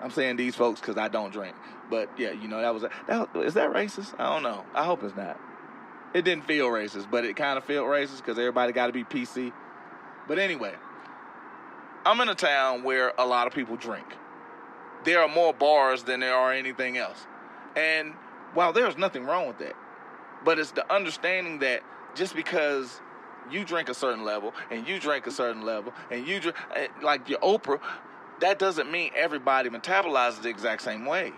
I'm saying these folks because I don't drink. But yeah, you know, is that racist? I don't know. I hope it's not. It didn't feel racist, but it kind of felt racist because everybody got to be PC. But anyway, I'm in a town where a lot of people drink. There are more bars than there are anything else. And while there's nothing wrong with that, but it's the understanding that just because you drink a certain level and you drink a certain level and you drink, like your Oprah, that doesn't mean everybody metabolizes the exact same way.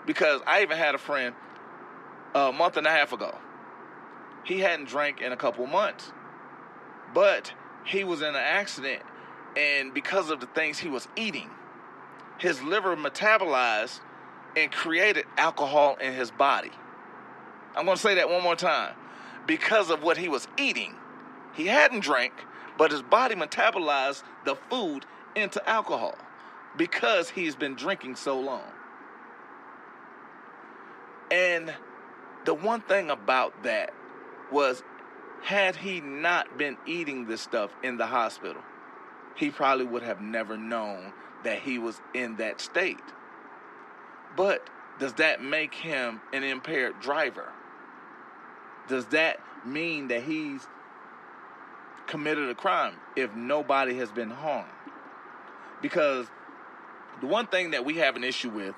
Because I even had a friend a month and a half ago. He hadn't drank in a couple months, but he was in an accident, and because of the things he was eating, his liver metabolized and created alcohol in his body. I'm going to say that one more time. Because of what he was eating, he hadn't drank, but his body metabolized the food into alcohol because he's been drinking so long. And the one thing about that was, had he not been eating this stuff in the hospital, he probably would have never known that he was in that state. But does that make him an impaired driver? Does that mean that he's committed a crime if nobody has been harmed? Because the one thing that we have an issue with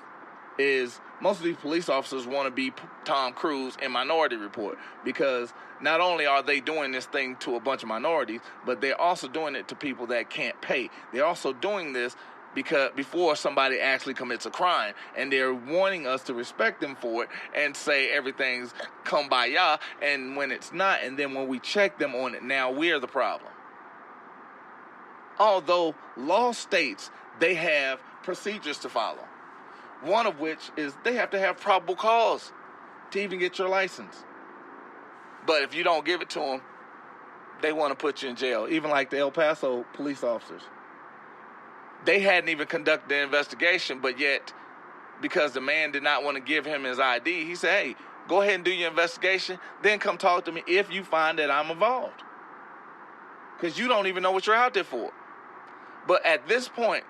is most of these police officers want to be Tom Cruise in Minority Report, because not only are they doing this thing to a bunch of minorities, but they're also doing it to people that can't pay. They're also doing this because before somebody actually commits a crime, and they're wanting us to respect them for it and say everything's kumbaya, and when it's not, and then when we check them on it, now we're the problem. Although law states they have procedures to follow. One of which is they have to have probable cause to even get your license. But if you don't give it to them, they want to put you in jail. Even like the El Paso police officers. They hadn't even conducted the investigation, but yet, because the man did not want to give him his ID, he said, hey, go ahead and do your investigation, then come talk to me if you find that I'm involved. Because you don't even know what you're out there for. But at this point,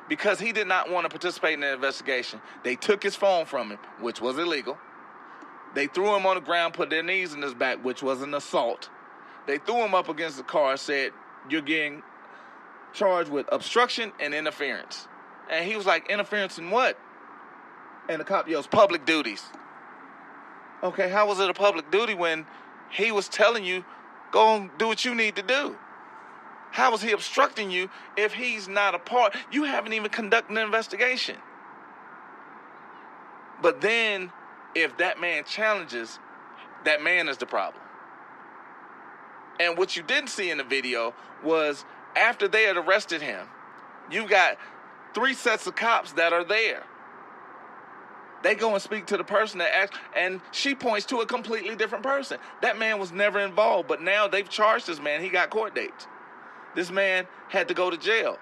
because he did not want to participate in the investigation, they took his phone from him, which was illegal. They threw him on the ground, put their knees in his back, which was an assault. They threw him up against the car, said, you're getting charged with obstruction and interference. And he was like, interference in what? And the cop yells, public duties. Okay, how was it a public duty when he was telling you, go and do what you need to do? How was he obstructing you if he's not a part? You haven't even conducted an investigation. But then, if that man challenges, that man is the problem. And what you didn't see in the video was after they had arrested him, you got 3 sets of cops that are there. They go and speak to the person that asked, and she points to a completely different person. That man was never involved, but now they've charged this man. He got court dates. This man had to go to jail.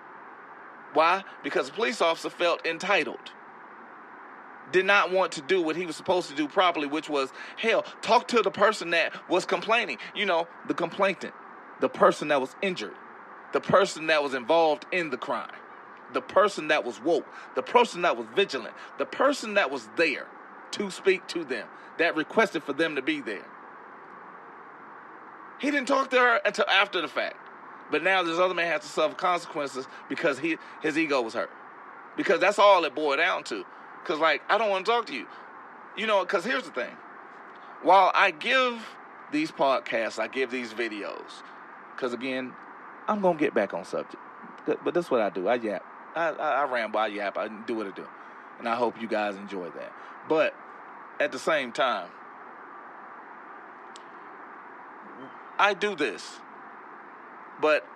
Why? Because the police officer felt entitled. Did not want to do what he was supposed to do properly, which was, hell, talk to the person that was complaining. You know, the complainant, the person that was injured, the person that was involved in the crime, the person that was woke, the person that was vigilant, the person that was there to speak to them, that requested for them to be there. He didn't talk to her until after the fact. But now this other man has to suffer consequences because his ego was hurt. Because that's all it boiled down to. Because, like, I don't want to talk to you. You know, because here's the thing. While I give these podcasts, I give these videos. Because, again, I'm going to get back on subject. But that's what I do. I yap. I ramble, I yap. I do what I do. And I hope you guys enjoy that. But at the same time, I do this. But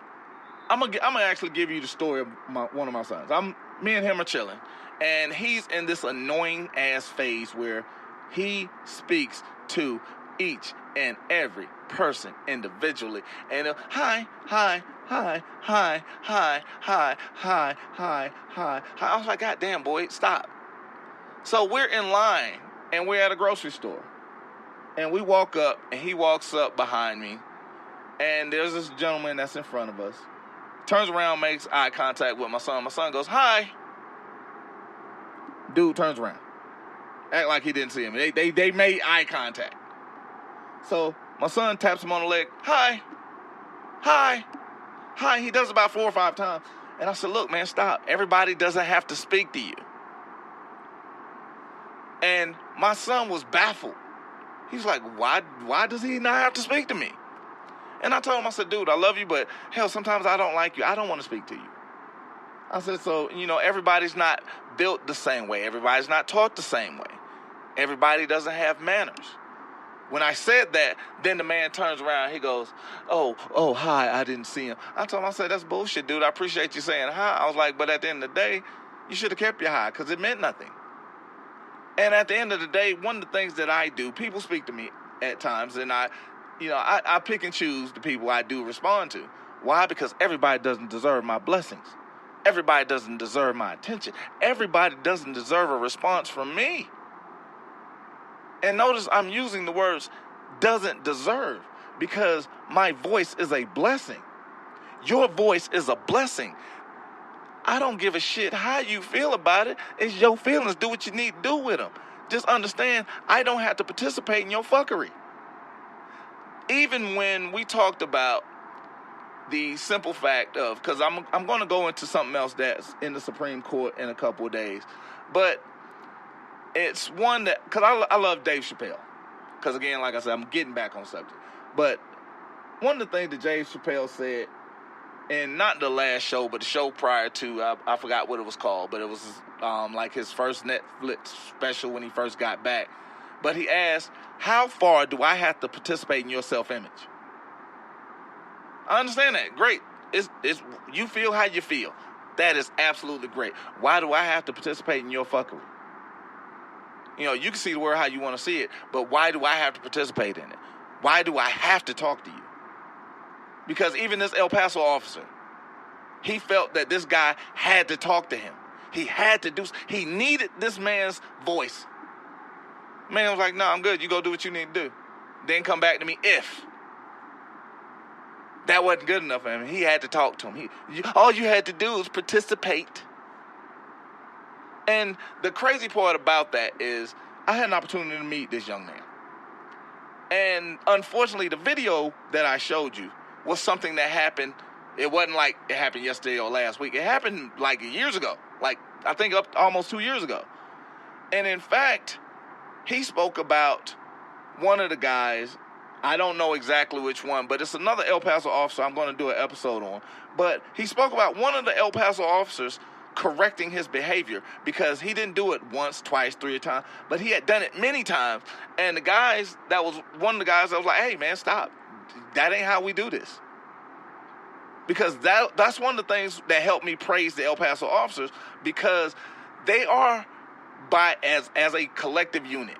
I'm gonna actually give you the story of one of my sons. Me and him are chilling. And he's in this annoying ass phase where he speaks to each and every person individually. And hi. I was like, God damn, boy, stop. So we're in line and we're at a grocery store. And we walk up and he walks up behind me. And there's this gentleman that's in front of us. Turns around, makes eye contact with my son. My son goes, hi. Dude turns around. Act like he didn't see him. They made eye contact. So my son taps him on the leg. Hi. He does it about 4 or 5 times. And I said, look, man, stop. Everybody doesn't have to speak to you. And my son was baffled. He's like, why does he not have to speak to me? And I told him, I said, dude, I love you, but hell, sometimes I don't like you. I don't want to speak to you. I said, so, everybody's not built the same way. Everybody's not taught the same way. Everybody doesn't have manners. When I said that, then the man turns around. He goes, oh, hi, I didn't see him. I told him, I said, that's bullshit, dude. I appreciate you saying hi. I was like, but at the end of the day, you should have kept your hi because it meant nothing. And at the end of the day, one of the things that I do, people speak to me at times, and I pick and choose the people I do respond to. Why? Because everybody doesn't deserve my blessings. Everybody doesn't deserve my attention. Everybody doesn't deserve a response from me. And notice I'm using the words doesn't deserve because my voice is a blessing. Your voice is a blessing. I don't give a shit how you feel about it. It's your feelings. Do what you need to do with them. Just understand, I don't have to participate in your fuckery. Even when we talked about the simple fact of, because I'm going to go into something else that's in the Supreme Court in a couple of days, but it's one that, because I love Dave Chappelle, because again, like I said, I'm getting back on subject, but one of the things that Dave Chappelle said, and not the last show, but the show prior to, I forgot what it was called, but it was like his first Netflix special when he first got back, but he asked, how far do I have to participate in your self-image? I understand that. Great. It's you feel how you feel. That is absolutely great. Why do I have to participate in your fuckery? You can see the world how you want to see it, but why do I have to participate in it? Why do I have to talk to you? Because even this El Paso officer, he felt that this guy had to talk to him. He needed this man's voice. Man was like, no, I'm good. You go do what you need to do. Then come back to me if. That wasn't good enough for him. He had to talk to him. All you had to do was participate. And the crazy part about that is I had an opportunity to meet this young man. And unfortunately, the video that I showed you was something that happened. It wasn't like it happened yesterday or last week. It happened like years ago. Like, I think up almost 2 years ago. And in fact, he spoke about one of the guys. I don't know exactly which one, but it's another El Paso officer I'm going to do an episode on. But he spoke about one of the El Paso officers correcting his behavior because he didn't do it once, twice, 3 times, but he had done it many times. And one of the guys that was like, hey, man, stop. That ain't how we do this. Because that's one of the things that helped me praise the El Paso officers because they are as a collective unit.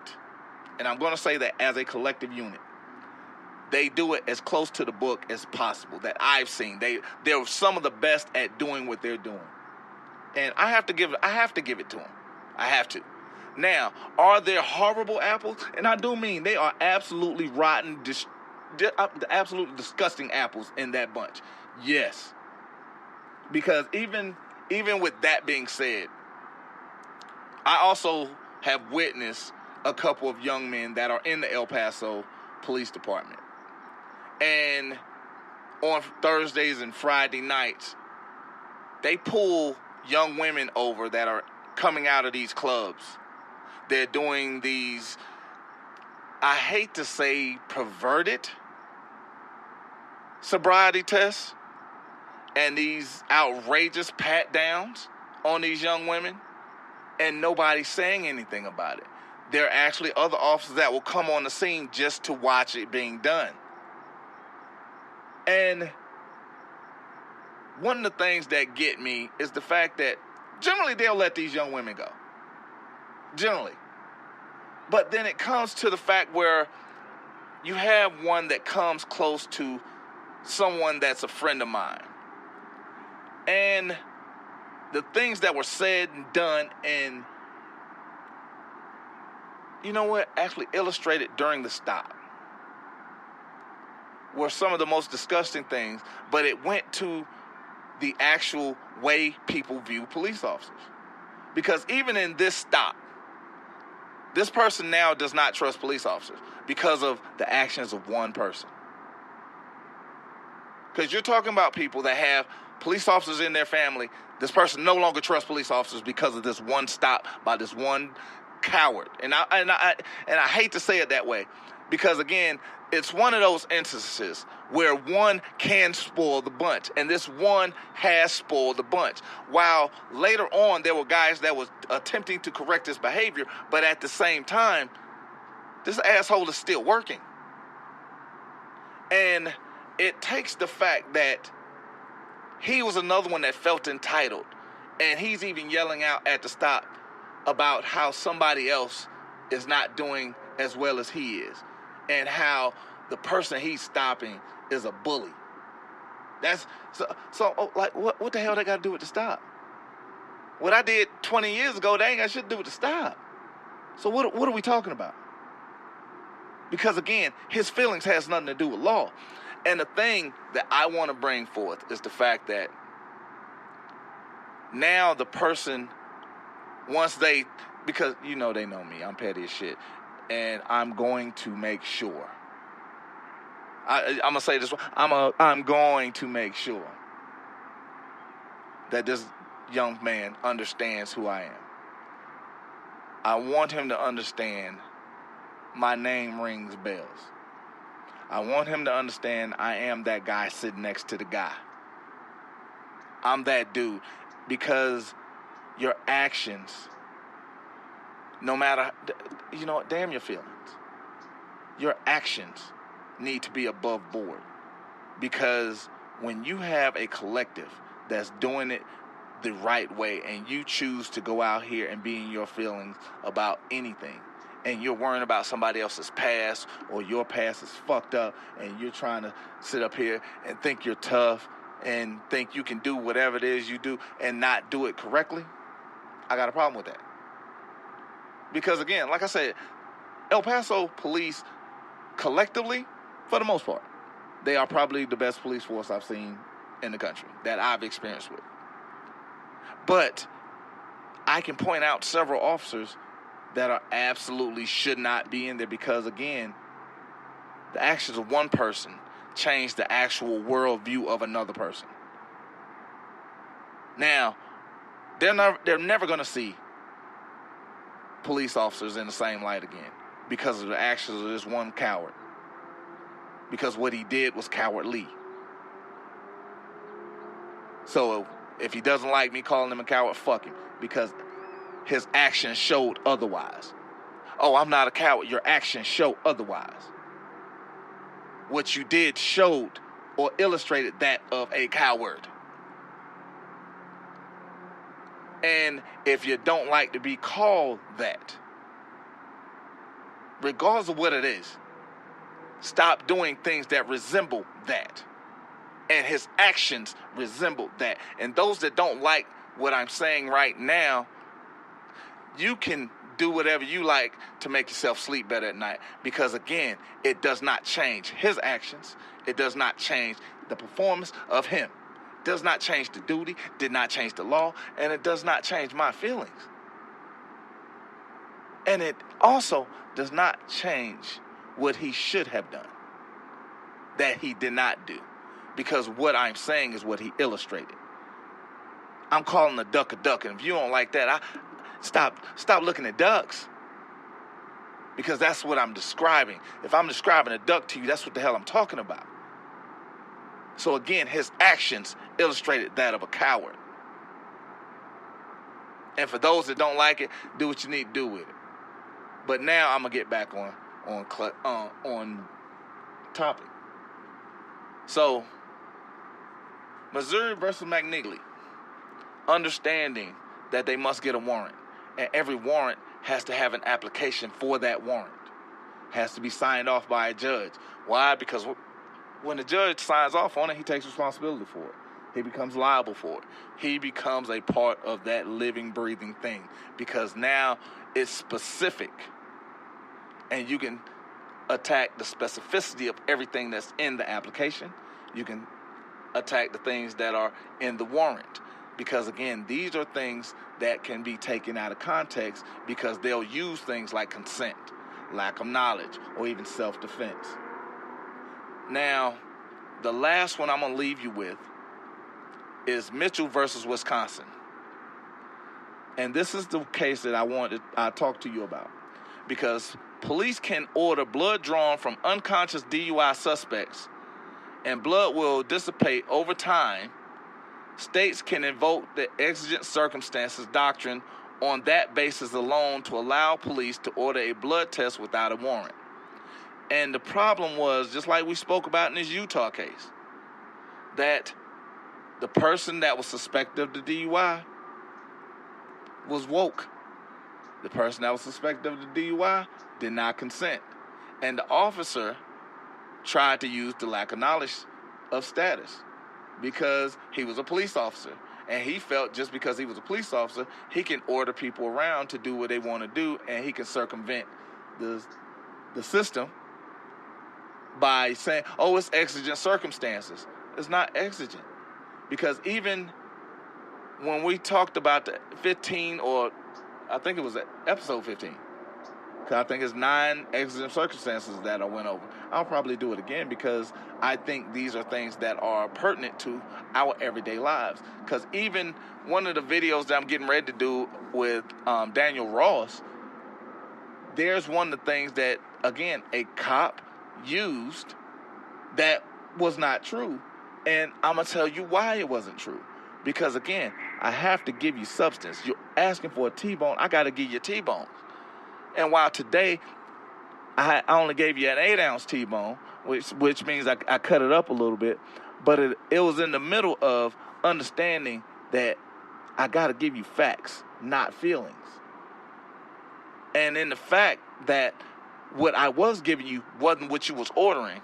And I'm going to say that as a collective unit. They do it as close to the book as possible that I've seen. They're some of the best at doing what they're doing. And I have to give it to them. I have to. Now, are there horrible apples? And I do mean they are absolutely rotten, absolutely disgusting apples in that bunch. Yes. Because even with that being said, I also have witnessed a couple of young men that are in the El Paso Police Department. And on Thursdays and Friday nights, they pull young women over that are coming out of these clubs. They're doing these, I hate to say perverted sobriety tests and these outrageous pat downs on these young women, and nobody's saying anything about it. There are actually other officers that will come on the scene just to watch it being done. And one of the things that get me is the fact that generally they'll let these young women go. Generally. But then it comes to the fact where you have one that comes close to someone that's a friend of mine. And the things that were said and done and, you know what, actually illustrated during the stop were some of the most disgusting things, but it went to the actual way people view police officers. Because even in this stop, this person now does not trust police officers because of the actions of one person. Because you're talking about people that have police officers in their family. This person no longer trusts police officers because of this one stop by this one coward. And I hate to say it that way, because again, it's one of those instances where one can spoil the bunch, and this one has spoiled the bunch. While later on there were guys that was attempting to correct his behavior, but at the same time, this asshole is still working. And it takes the fact that he was another one that felt entitled, and he's even yelling out at the stop about how somebody else is not doing as well as he is, and how the person he's stopping is a bully. That's so like what the hell they got to do with the stop? What I did 20 years ago, they ain't got shit to do with the stop. So what are we talking about? Because again, his feelings has nothing to do with law. And the thing that I want to bring forth is the fact that now the person, once they, because you know they know me, I'm petty as shit, and I'm going to make sure. I'm gonna say this. I'm going to make sure that this young man understands who I am. I want him to understand my name rings bells. I want him to understand I am that guy sitting next to the guy. I'm that dude, because your actions, no matter, you know, damn your feelings. Your actions need to be above board, because when you have a collective that's doing it the right way and you choose to go out here and be in your feelings about anything, and you're worrying about somebody else's past, or your past is fucked up, and you're trying to sit up here and think you're tough and think you can do whatever it is you do and not do it correctly, I got a problem with that. Because again, like I said, El Paso police collectively, for the most part, they are probably the best police force I've seen in the country that I've experienced with. But I can point out several officers that are absolutely should not be in there, because again, the actions of one person change the actual worldview of another person. Now, they're never going to see police officers in the same light again because of the actions of this one coward. Because what he did was cowardly. So if he doesn't like me calling him a coward, fuck him, because his actions showed otherwise. Oh, I'm not a coward. Your actions show otherwise. What you did showed or illustrated that of a coward. And if you don't like to be called that, regardless of what it is, stop doing things that resemble that. And his actions resemble that. And those that don't like what I'm saying right now, you can do whatever you like to make yourself sleep better at night. Because again, it does not change his actions. It does not change the performance of him. It does not change the duty, did not change the law, and it does not change my feelings. And it also does not change what he should have done, that he did not do. Because what I'm saying is what he illustrated. I'm calling a duck, and if you don't like that, stop looking at ducks. because that's what I'm describing. If I'm describing a duck to you, that's what the hell I'm talking about. So again, his actions illustrated that of a coward. And for those that don't like it, do what you need to do with it. But now I'm gonna get back on topic. So, Missouri versus McNeely, understanding that they must get a warrant, and every warrant has to have an application for that warrant. Has to be signed off by a judge. Why? Because when the judge signs off on it, he takes responsibility for it. He becomes liable for it. He becomes a part of that living, breathing thing, because now it's specific, and you can attack the specificity of everything that's in the application. You can attack the things that are in the warrant, because again, these are things that can be taken out of context, because they'll use things like consent, lack of knowledge, or even self-defense. Now, the last one I'm going to leave you with is Mitchell versus Wisconsin. And this is the case that I talked to you about, because police can order blood drawn from unconscious DUI suspects, and blood will dissipate over time. States can invoke the exigent circumstances doctrine on that basis alone to allow police to order a blood test without a warrant. And the problem was, just like we spoke about in this Utah case, that the person that was suspected of the DUI was woke. The person that was suspected of the DUI did not consent. And the officer tried to use the lack of knowledge of status, because he was a police officer. And he felt just because he was a police officer, he can order people around to do what they want to do, and he can circumvent the system by saying, oh, it's exigent circumstances. It's not exigent. Because even when we talked about the 15, or I think it was episode 15, because I think it's 9 exigent circumstances that I went over. I'll probably do it again, because I think these are things that are pertinent to our everyday lives. Because even one of the videos that I'm getting ready to do with Daniel Ross, there's one of the things that, again, a cop used that was not true. And I'm going to tell you why it wasn't true. Because, again, I have to give you substance. You're asking for a T-bone, I got to give you a T-bone. And while today I only gave you an 8-ounce T-bone, which means I cut it up a little bit, but it was in the middle of understanding that I got to give you facts, not feelings. And in the fact that what I was giving you wasn't what you was ordering,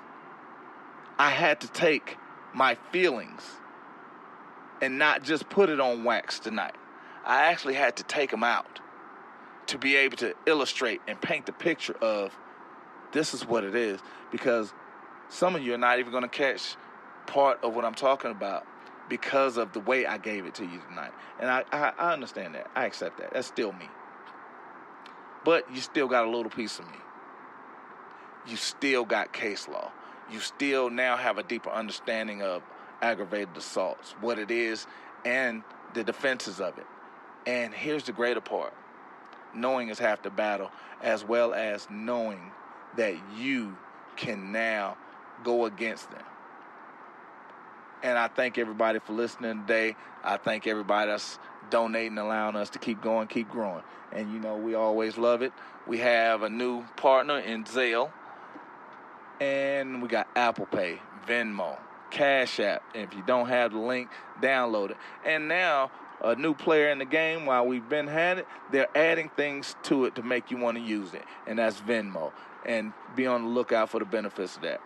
I had to take my feelings and not just put it on wax tonight. I actually had to take them out to be able to illustrate and paint the picture of this is what it is, because some of you are not even going to catch part of what I'm talking about because of the way I gave it to you tonight. And I understand that. I accept that. That's still me. But you still got a little piece of me. You still got case law. You still now have a deeper understanding of aggravated assaults, what it is, and the defenses of it. And here's the greater part. Knowing is half the battle, as well as knowing that you can now go against them. And I thank everybody for listening today. I thank everybody that's donating, allowing us to keep going, keep growing. And, you know, we always love it. We have a new partner in Zelle. And we got Apple Pay, Venmo, Cash App. And if you don't have the link, download it. And now, a new player in the game, while we've been had it, they're adding things to it to make you want to use it. And that's Venmo. And be on the lookout for the benefits of that.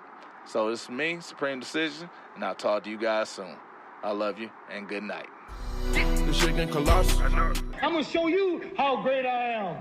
So this is me, Supreme Decision, and I'll talk to you guys soon. I love you, and good night. I'm going to show you how great I am.